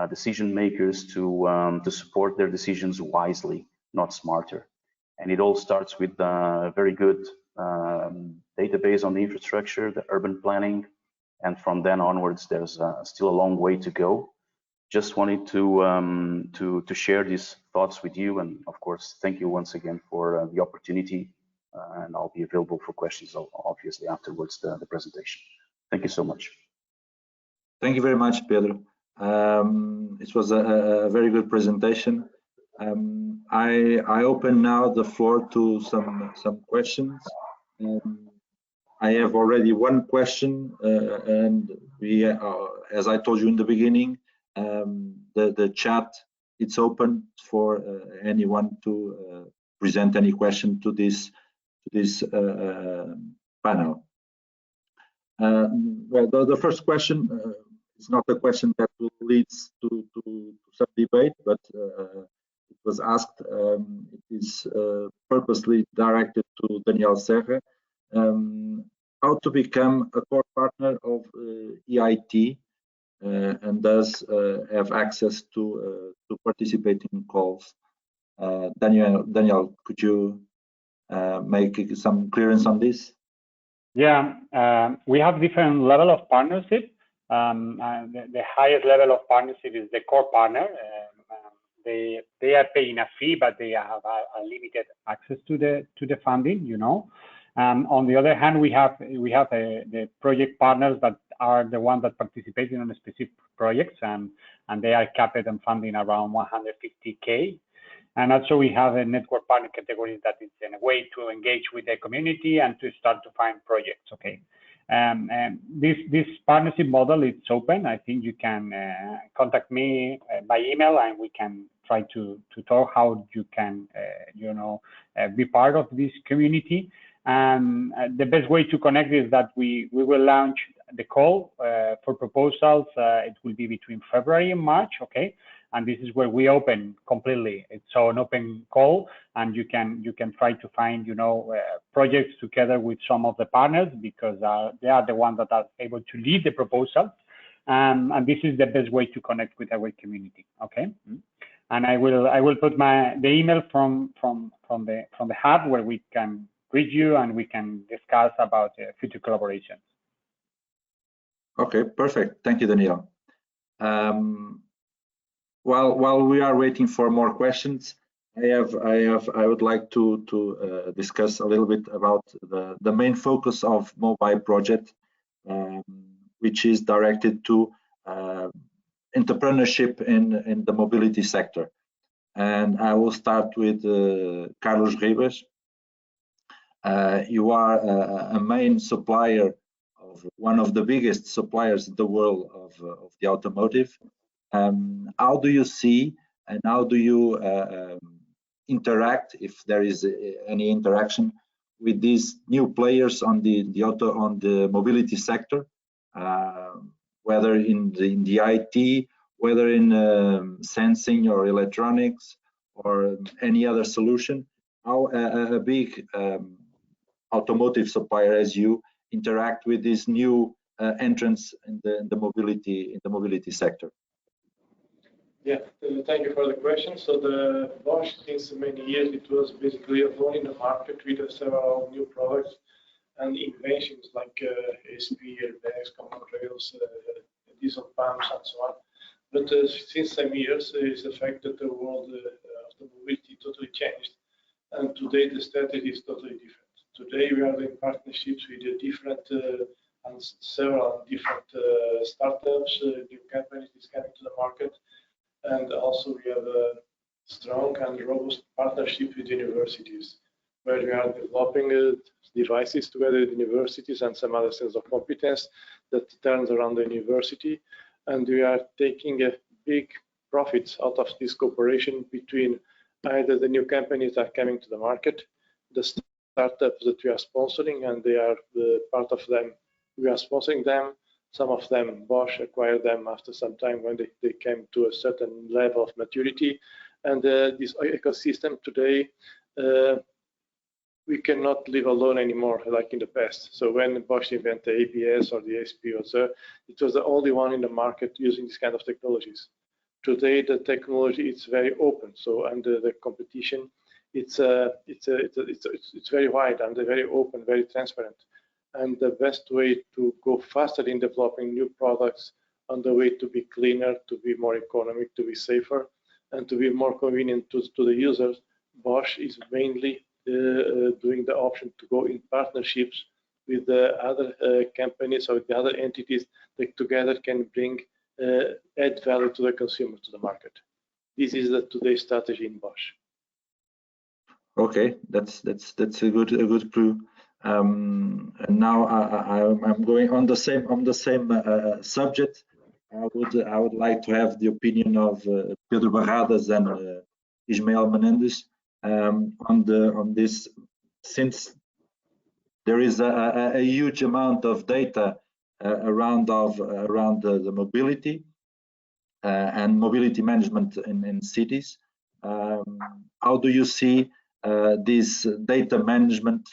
decision makers to support their decisions wisely, not smarter. And it all starts with a very good database on the infrastructure, the urban planning, and from then onwards, there's still a long way to go. Just wanted to share these thoughts with you, and of course, thank you once again for the opportunity, and I'll be available for questions, obviously, afterwards the presentation. Thank you so much. Thank you very much, Pedro. It was a very good presentation. I open now the floor to some questions. I have already one question, and we, as I told you in the beginning, the chat, it's open for anyone to present any question to this panel. Well, the first question is not a question that leads to some debate, but it was asked. It is purposely directed to Daniel Serra. How to become a core partner of EIT and thus have access to participate in calls. Daniel, could you make some clearance on this? Yeah, we have different level of partnership. The highest level of partnership is the core partner. They are paying a fee, but they have a limited access to the funding, you know. On the other hand, we have the project partners that are the ones that participate in specific projects, and they are capped and funding around 150K. And also we have a network partner category that is in a way to engage with the community and to start to find projects. Okay, and this partnership model is open. I think you can contact me by email, and we can try to talk how you can you know, be part of this community. And the best way to connect is that we will launch the call for proposals. It will be between February and March. Okay. And this is where we open completely. It's an open call, and you can try to find, you know, projects together with some of the partners, because they are the ones that are able to lead the proposal. and this is the best way to connect with our community. Okay, and I will put the email from the hub where we can reach you and we can discuss about future collaborations. Okay, perfect. Thank you, Daniel. While we are waiting for more questions, I would like to discuss a little bit about the main focus of MoBAE project, which is directed to entrepreneurship in the mobility sector. And I will start with Carlos Ribas. You are a main supplier of one of the biggest suppliers in the world of the automotive. How do you see and how do you interact, if there is any interaction, with these new players on the mobility sector, whether in the IT, whether in sensing or electronics or any other solution? How a big automotive supplier as you interact with these new entrants in the mobility sector? Yeah, thank you for the question. So the Bosch, since many years, it was basically alone in the market with several new products and inventions like ASP, airbags, common rails, diesel pumps, and so on. But since some years, is the fact that the world of the mobility totally changed, and today the strategy is totally different. Today we are in partnerships with different and several different startups, new companies is coming to the market. And also we have a strong and robust partnership with universities, where we are developing devices together with universities and some other centers of competence that turns around the university. And we are taking a big profits out of this cooperation between either the new companies that are coming to the market, the startups that we are sponsoring, and they are the part of them. We are sponsoring them. Some of them, Bosch acquired them after some time when they came to a certain level of maturity. And this ecosystem today, we cannot live alone anymore like in the past. So when Bosch invented the ABS or the ASP, it was the only one in the market using this kind of technologies. Today, the technology is very open. So under the competition, it's very wide and very open, very transparent. And the best way to go faster in developing new products on the way to be cleaner, to be more economic, to be safer, and to be more convenient to the users, Bosch is mainly doing the option to go in partnerships with the other companies or the other entities that together can bring add value to the consumer, to the market. This is today's strategy in Bosch. Okay, that's a good clue. And now I'm going on the same subject. I would like to have the opinion of Pedro Barradas and Ismael Menéndez on this, since there is a huge amount of data around the mobility and mobility management in cities. How do you see this data management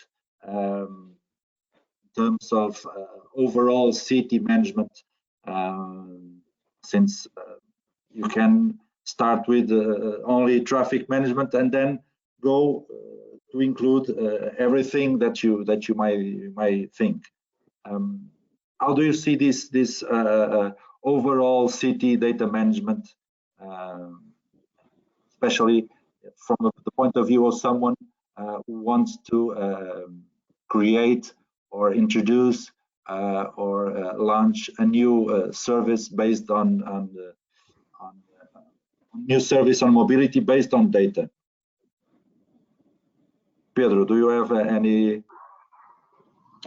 in terms of overall city management, since you can start with only traffic management and then go to include everything that you might think. How do you see this overall city data management, especially from the point of view of someone who wants to create or introduce or launch a new service based on new service on mobility based on data? Pedro, do you have any?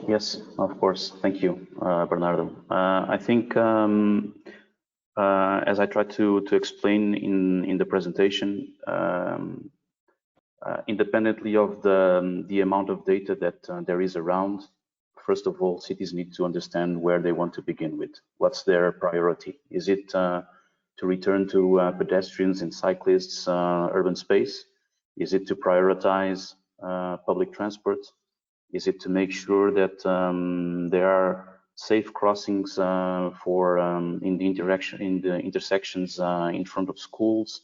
Yes, of course. Thank you, Bernardo. I think, as I tried to explain in the presentation, independently of the amount of data that there is around, first of all, cities need to understand where they want to begin with. What's their priority? Is it to return to pedestrians and cyclists urban space? Is it to prioritize public transport? Is it to make sure that there are safe crossings for in the intersections in front of schools.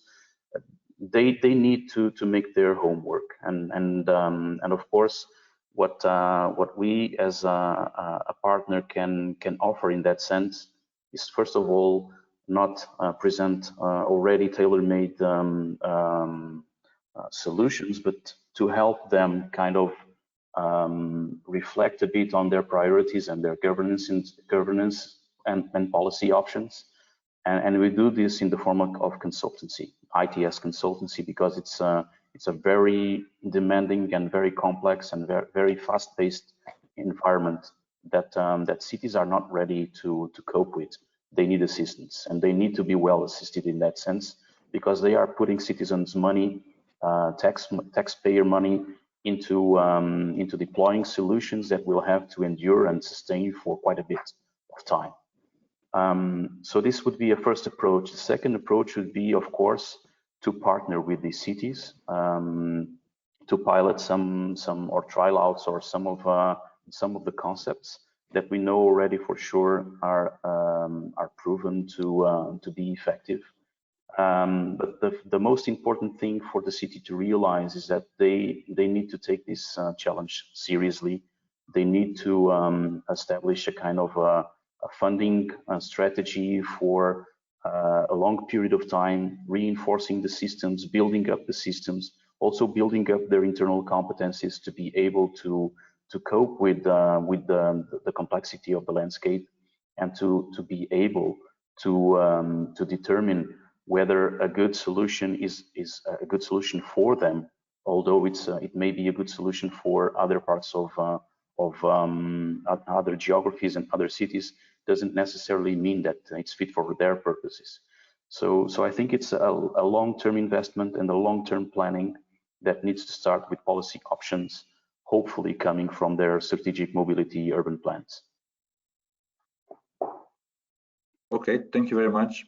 They need to make their homework, and of course, what we as a partner can offer in that sense is, first of all, not present already tailor-made solutions, but to help them kind of reflect a bit on their priorities and their governance and policy options. And we do this in the form of consultancy, ITS consultancy, because it's a very demanding and very complex and very fast-paced environment that cities are not ready to cope with. They need assistance, and they need to be well assisted in that sense, because they are putting citizens' money, taxpayer money, into deploying solutions that will have to endure and sustain for quite a bit of time. So this would be a first approach. The second approach would be, of course, to partner with these cities, to pilot some or trial outs or some of the concepts that we know already for sure are proven to be effective. But the most important thing for the city to realize is that they need to take this challenge seriously. They need to establish a kind of a funding strategy for a long period of time, reinforcing the systems, building up the systems, also building up their internal competencies to be able to cope with the complexity of the landscape, and to be able to determine whether a good solution is a good solution for them, although it may be a good solution for other parts of other geographies and other cities, doesn't necessarily mean that it's fit for their purposes. So I think it's a long-term investment and a long-term planning that needs to start with policy options, hopefully coming from their strategic mobility urban plans. Okay, thank you very much.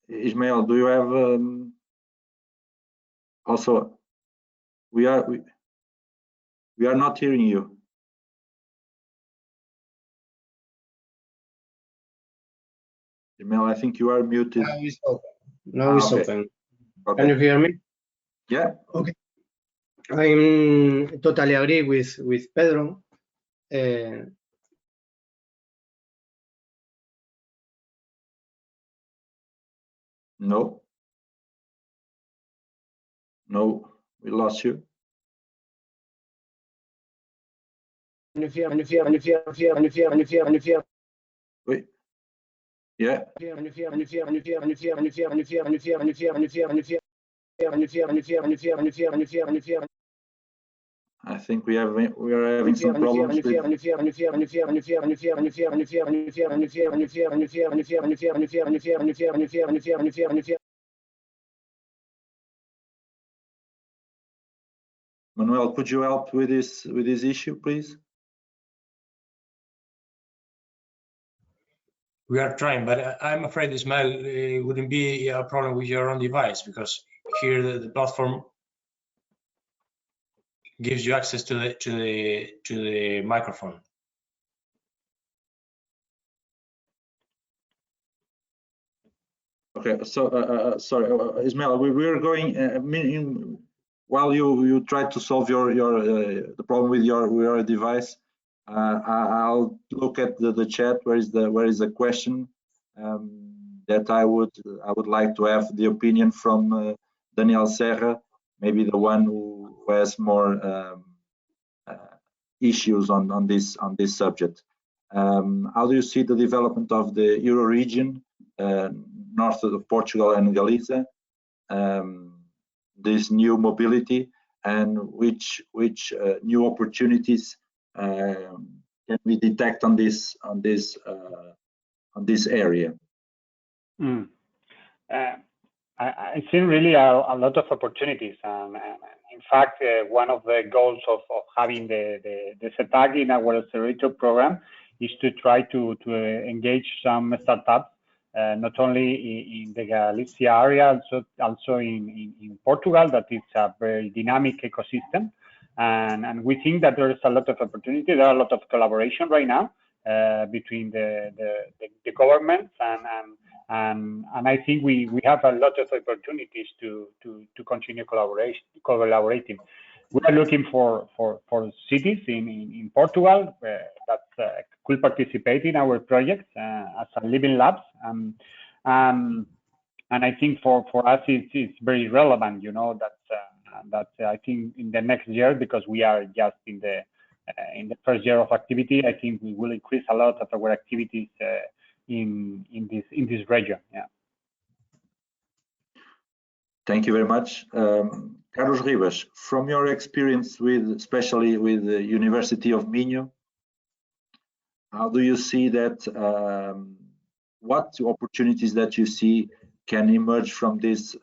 Ismael, do you have also? We are not hearing you. Ismael, I think you are muted. Now it's open. Now it's okay. open. Okay. Can you hear me? Yeah. Okay. I totally agree with Pedro. No, we lost you. Wait. Yeah. I think we are having some problems with. Manuel, could you help with this issue, please? We are trying, but I'm afraid, Ismael, it wouldn't be a problem with your own device, because here the platform gives you access to the microphone. Okay, so sorry, Ismael, we were going while you try to solve the problem with your device. I'll look at the chat. Where is the question that I would like to have the opinion from Daniel Serra, maybe the one who has more issues on this subject. How do you see the development of the Euro region, north of Portugal and Galicia, this new mobility, and which new opportunities can we detect on this area? I see really a lot of opportunities, and in fact, one of the goals of having the CETAG in our accelerator program is to try to engage some startups, not only in the Galicia area, also in Portugal, that is a very dynamic ecosystem. And we think that there is a lot of opportunity. There are a lot of collaboration right now between the governments, and I think we have a lot of opportunities to continue collaborating. We are looking for cities in Portugal that could participate in our projects as a living labs. And I think for us it's very relevant, you know, that I think in the next year, because we are just in the first year of activity, I think we will increase a lot of our activities in this region. Yeah. Thank you very much. Carlos Ribas, from your experience especially with the University of Minho, how do you see that, what opportunities that you see can emerge from this,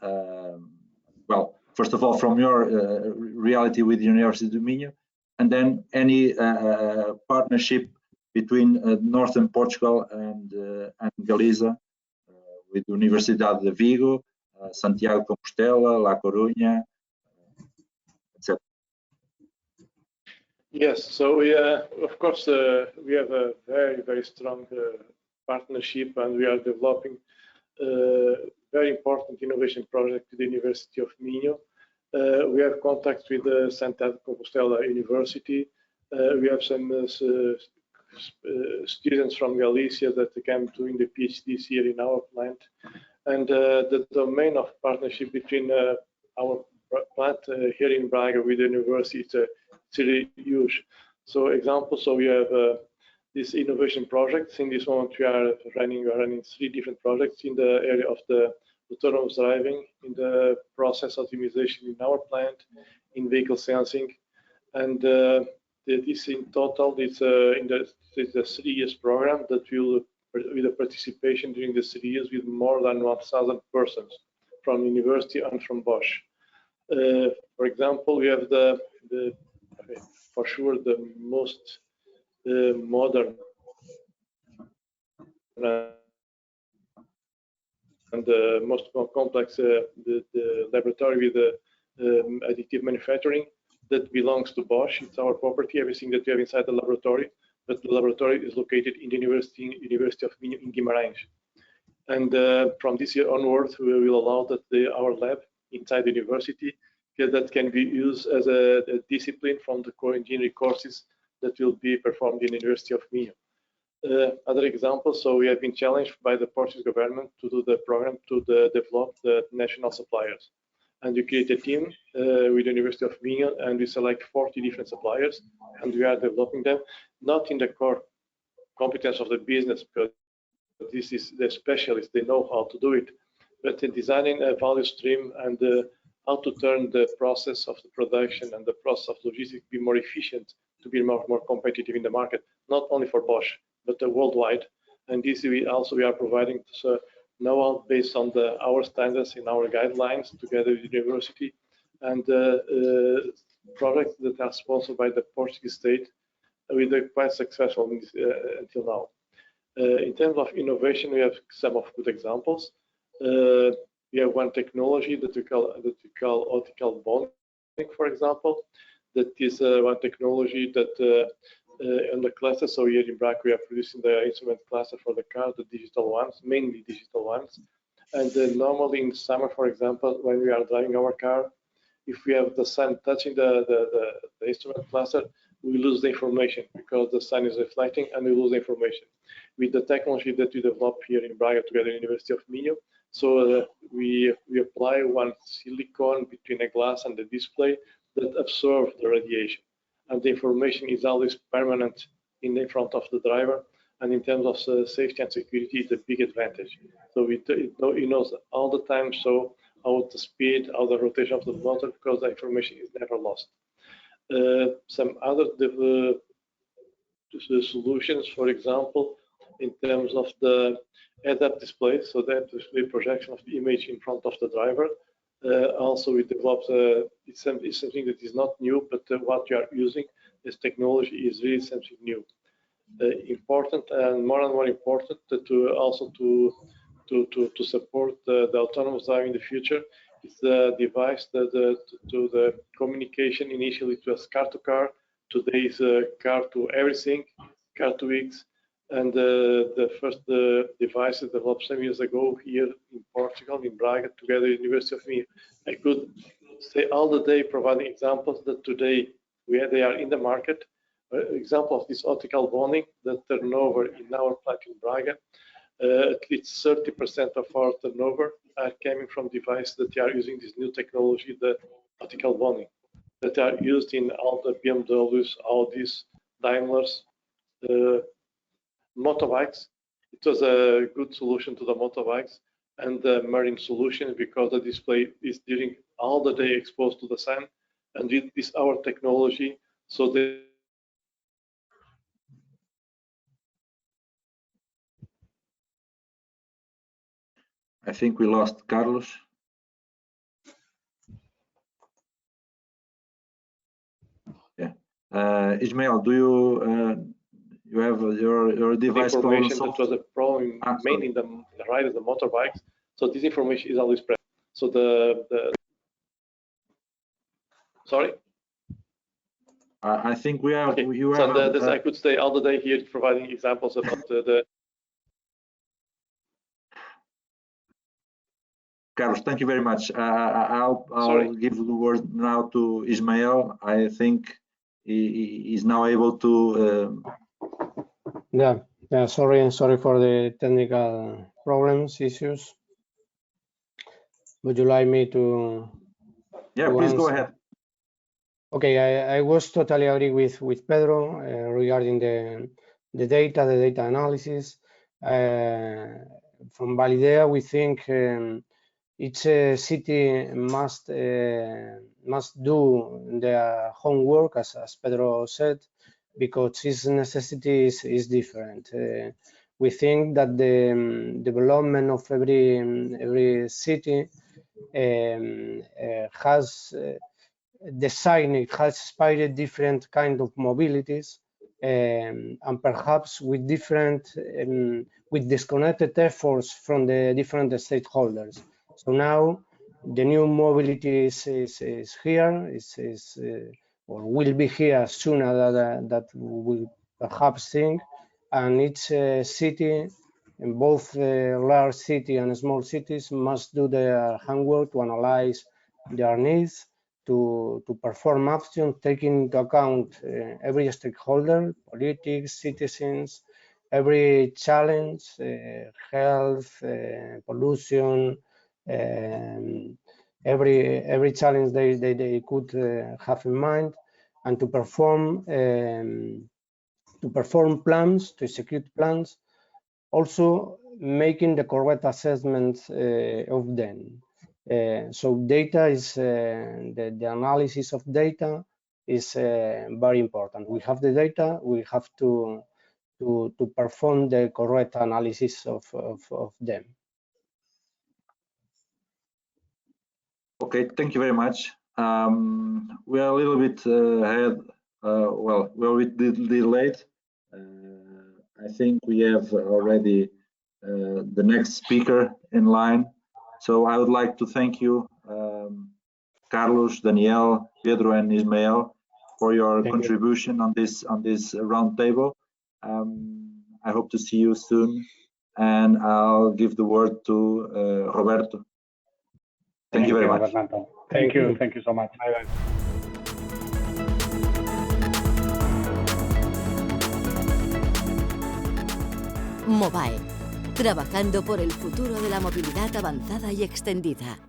well, first of all, from your reality with the University of Minho, and then any partnership between Northern Portugal and Galiza, with Universidade de Vigo, Santiago Compostela, La Coruña, etc. Yes, so we of course we have a very strong partnership, and we are developing very important innovation project with the University of Minho. We have contacts with the Santiago Compostela University. We have some students from Galicia that came doing the PhDs here in our plant. And the domain of partnership between our plant here in Braga with the university is really huge. So example, so we have this innovation projects. In this moment, we are running 3 different projects in the area of the autonomous driving, in the process optimization in our plant, in vehicle sensing, and this in total it's a 3 years program that will, with the participation during the 3 years, with more than 1,000 persons from university and from Bosch. For example, we have for sure the most modern and the most complex the laboratory with the additive manufacturing that belongs to Bosch. It's our property, everything that we have inside the laboratory, but the laboratory is located in the University of Minho in Guimarães. And from this year onwards, we will allow that our lab inside the university that can be used as a discipline from the core engineering courses that will be performed in the University of Minho. Other examples, so we have been challenged by the Portuguese government to do the program to develop the national suppliers. And we create a team with the University of Minho, and we select 40 different suppliers, and we are developing them, not in the core competence of the business, because this is the specialists, they know how to do it, but in designing a value stream and how to turn the process of the production and the process of logistics be more efficient to be more competitive in the market, not only for Bosch, but worldwide. And this we are providing know-how based on our standards in our guidelines together with the university, and products that are sponsored by the Portuguese state, with quite successful until now. In terms of innovation, we have some of good examples. We have one technology that we call optical bonding, for example. That is one technology that on the cluster. So here in Braga, we are producing the instrument cluster for the car, the digital ones, mainly digital ones. And normally in summer, for example, when we are driving our car, if we have the sun touching the instrument cluster, we lose the information because the sun is reflecting, and we lose the information. With the technology that we developed here in Braga together in the University of Minho, so we apply one silicone between a glass and the display that absorbs the radiation, and the information is always permanent in front of the driver. And in terms of safety and security, it's a big advantage. So it knows all the time, so how the speed, how the rotation of the motor, because the information is never lost. Some other solutions, for example, in terms of the head-up display, so that display projection of the image in front of the driver. Also, we developed it's something that is not new, but what you are using, this technology is really something new. Important and more important to support the autonomous driving in the future It's the device that to the communication. Initially it was car to car. Today is car to everything, car to X. And the first devices developed some years ago here in Portugal, in Braga, together with the University of Minho. I could say all the day providing examples that today they are in the market. Example of this optical bonding, the turnover in our plant in Braga, at least 30% of our turnover are coming from devices that are using this new technology, the optical bonding, that are used in all the BMWs, Audis, Daimlers, motorbikes. It was a good solution to the motorbikes and the marine solution because the display is during all the day exposed to the sun, and it is our technology. So I think we lost Carlos. Yeah, Ismael, do you have your device information that was a problem mainly in the riders, the motorbikes. So this information is always present. So sorry. I think we have. Okay. You so have. I could stay all the day here providing examples about the. Carlos, thank you very much. I'll give the word now to Ismael. I think he is now able to. Yeah. Sorry for the technical problems, issues. Would you like me to? Yeah, please answer? Go ahead. Okay, I was totally agree with Pedro regarding the data analysis. From Balidea, we think each city must do their homework, as Pedro said, because its necessity is different. We think that the development of every city has designed, it has inspired different kind of mobilities, and perhaps with different with disconnected efforts from the different stakeholders. So now the new mobility is here, or will be here sooner that we will perhaps think, and each city, in both large city and small cities, must do their homework to analyze their needs, to perform action, taking into account every stakeholder, politics, citizens, every challenge, health, pollution, every challenge they could have in mind, and to perform plans, to execute plans, also making the correct assessments of them. So data is the analysis of data is very important. We have the data, we have to perform the correct analysis of them. Okay, thank you very much. We are a little bit ahead. Well, we're a bit delayed. I think we have already the next speaker in line. So I would like to thank you, Carlos, Daniel, Pedro, and Ismael, for your contribution on this roundtable. I hope to see you soon, and I'll give the word to Roberto. Thank you very much. Bernardo. Thank you so much. Bye-bye. MoBAE, trabajando por el futuro de la movilidad avanzada y extendida.